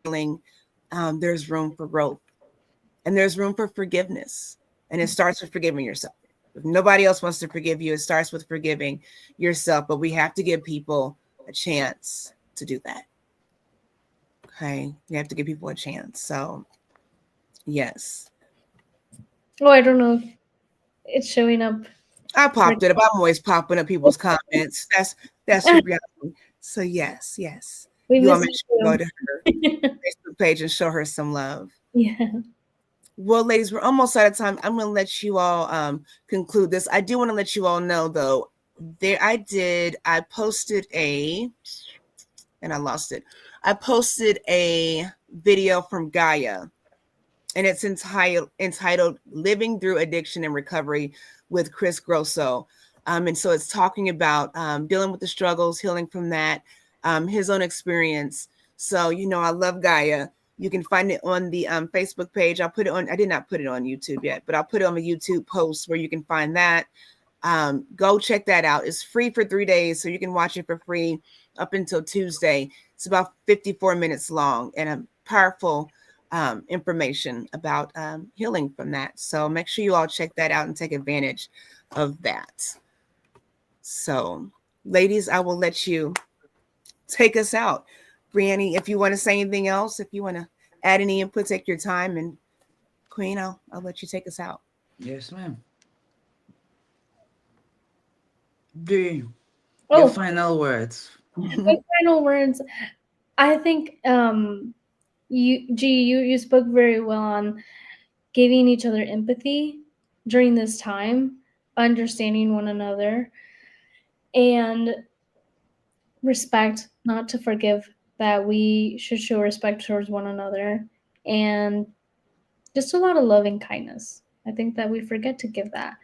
there's room for growth, and there's room for forgiveness. And it starts with forgiving yourself. If nobody else wants to forgive you, it starts with forgiving yourself. But we have to give people a chance to do that. Okay, you have to give people a chance. So, yes. Oh, I don't know if it's showing up. I popped it up. I'm always popping up people's comments. That's reality. So yes. We You all miss make sure you go you to her too. Facebook page and show her some love. Yeah. Well, ladies, we're almost out of time. I'm going to let you all conclude this. I do want to let you all know, though, I posted and I lost it. I posted a video from Gaia, and it's entitled Living Through Addiction and Recovery with Chris Grosso. And so it's talking about dealing with the struggles, healing from that, his own experience. So, I love Gaia. You can find it on the Facebook page. I did not put it on YouTube yet, but I'll put it on the YouTube post where you can find that. Go check that out. It's free for 3 days, so you can watch it for free up until Tuesday. It's about 54 minutes long and a powerful information about healing from that. So make sure you all check that out and take advantage of that. So, ladies, I will let you take us out. Brianny, if you want to say anything else, if you want to add any input, take your time. And Queen, I'll let you take us out. Yes, ma'am. Do your Oh, final words. my final words. I think you spoke very well on giving each other empathy during this time, understanding one another, and respect, not to forgive, that we should show respect towards one another, and just a lot of love and kindness. I think that we forget to give that.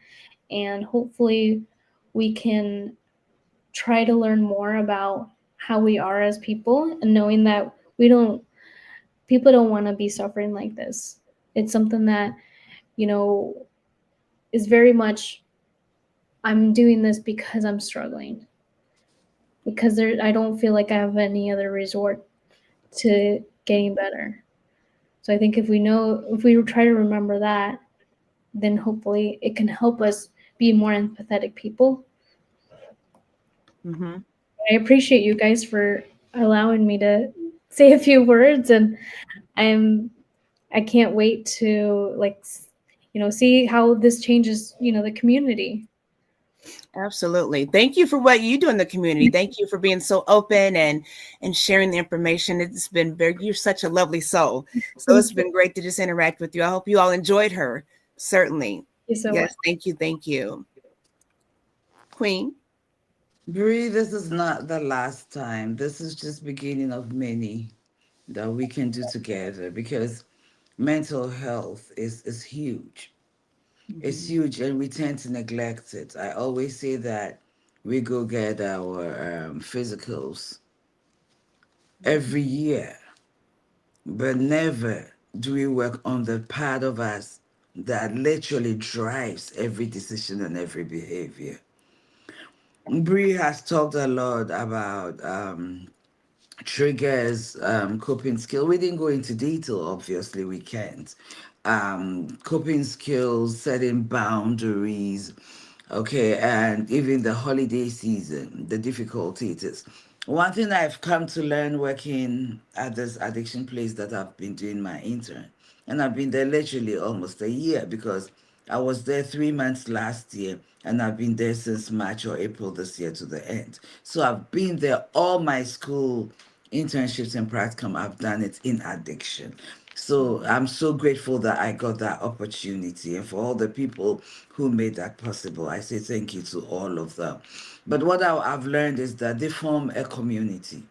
And hopefully we can try to learn more about how we are as people, and knowing that people don't want to be suffering like this. It's something that, you know, is very much, I'm doing this because I'm struggling. Because I don't feel like I have any other resort to getting better. So I think if we try to remember that, then hopefully it can help us be more empathetic people. Mm-hmm. I appreciate you guys for allowing me to say a few words, and I'm I can't wait to see how this changes the community. Absolutely. Thank you for what you do in the community. Thank you for being so open and sharing the information. It's been you're such a lovely soul. So Thank it's been great to just interact with you. I hope you all enjoyed her. Certainly. you so much. Yes, thank you. Thank you. Queen. Bree, this is not the last time. This is just beginning of many that we can do together, because mental health is huge. It's Mhm. huge, and we tend to neglect it. I always say that we go get our physicals every year, but never do we work on the part of us that literally drives every decision and every behavior. Bree has talked a lot about triggers, coping skill. We didn't go into detail, obviously, we can't. Coping skills, setting boundaries, okay, and even the holiday season, the difficulty it is. One thing I've come to learn working at this addiction place that I've been doing my intern, and I've been there literally almost a year, because I was there 3 months last year, and I've been there since March or April this year to the end. So I've been there all my school internships and practicum. I've done it in addiction. So I'm so grateful that I got that opportunity, and for all the people who made that possible, I say thank you to all of them. But what I've learned is that they form a community.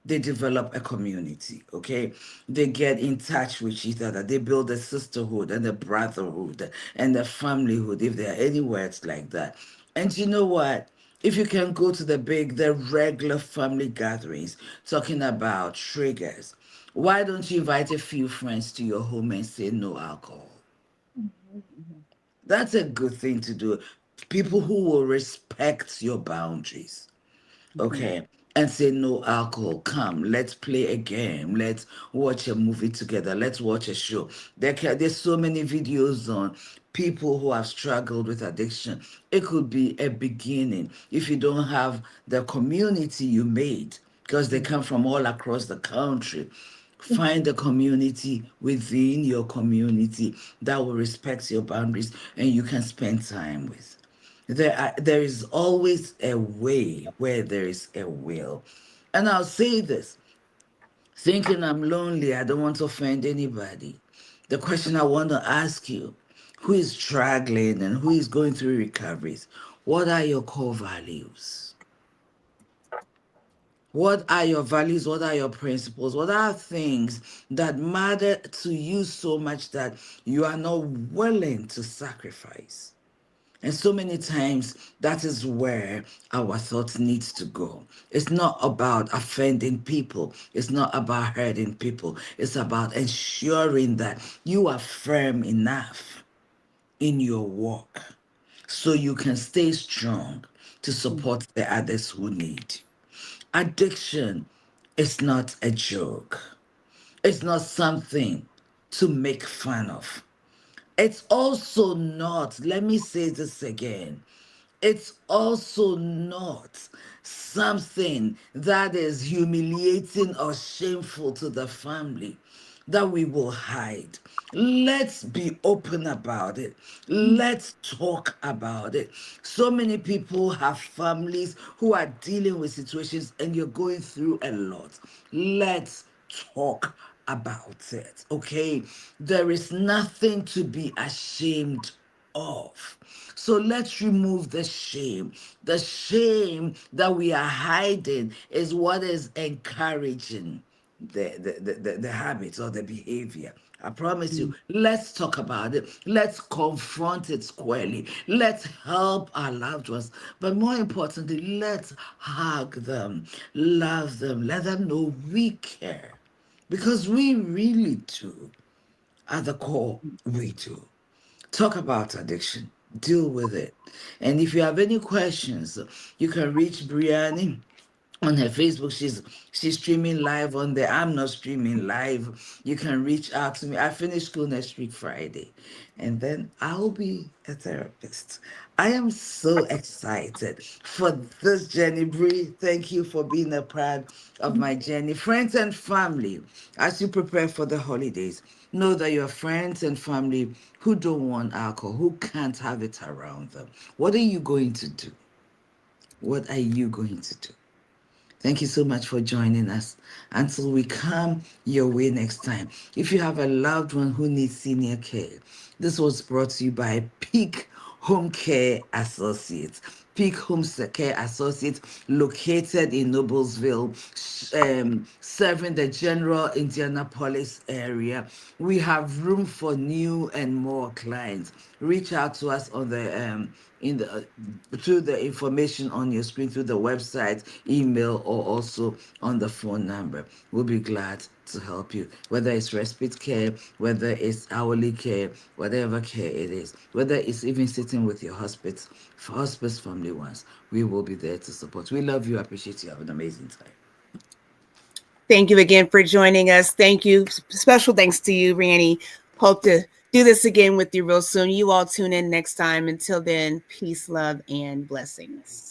They develop a community, okay? They get in touch with each other. They build a sisterhood and a brotherhood and a familyhood, if there are any words like that. And you know what? If you can go to the regular family gatherings talking about triggers, why don't you invite a few friends to your home and say no alcohol? Mhm. That's a good thing to do. People who will respect your boundaries, Mhm. okay, and say no alcohol. Come, let's play a game. Let's watch a movie together. Let's watch a show. There's so many videos on people who have struggled with addiction. It could be a beginning if you don't have the community you made, because they come from all across the country. Find a community within your community that will respect your boundaries and you can spend time with. There is always a way where there is a will. And I'll say this, thinking I'm lonely, I don't want to offend anybody. The question I want to ask you, who is struggling and who is going through recoveries, what are your core values? What are your values? What are your principles? What are things that matter to you so much that you are not willing to sacrifice? And so many times, that is where our thoughts needs to go. It's not about offending people. It's not about hurting people. It's about ensuring that you are firm enough in your walk so you can stay strong to support the others who need. Addiction is not a joke. It's not something to make fun of. It's also not, let me say this again, it's also not something that is humiliating or shameful to the family that we will hide. Let's be open about it. Let's talk about it. So many people have families who are dealing with situations, and you're going through a lot. Let's talk about it, okay? There is nothing to be ashamed of. So let's remove the shame. The shame that we are hiding is what is encouraging the habits or the behavior. I promise you, let's talk about it. Let's confront it squarely. Let's help our loved ones. But more importantly, let's hug them, love them, let them know we care. Because we really do. At the core, we do. Talk about addiction, deal with it. And if you have any questions, you can reach Brianny on her Facebook. She's streaming live on there. I'm not streaming live. You can reach out to me. I finish school next week, Friday, and then I'll be a therapist. I am so excited for this journey, Bri. Thank you for being a part of my journey. Friends and family, as you prepare for the holidays, know that your friends and family who don't want alcohol, who can't have it around them, what are you going to do? What are you going to do? Thank you so much for joining us. Until we come your way next time. If you have a loved one who needs senior care, this was brought to you by Peak Home Care Associates. Peak Home Care Associates, located in Noblesville, serving the general Indianapolis area. We have room for new and more clients. Reach out to us on the in the through the information on your screen, through the website, email, or also on the phone number. We'll be glad to help you, whether it's respite care, whether it's hourly care, whatever care it is, whether it's even sitting with your hospice family ones. We will be there to support. We love you, appreciate you. Have an amazing time. Thank you again for joining us. Thank you. Special thanks to you, Brianny. Hope to do this again with you real soon. You all tune in next time. Until then, peace, love, and blessings.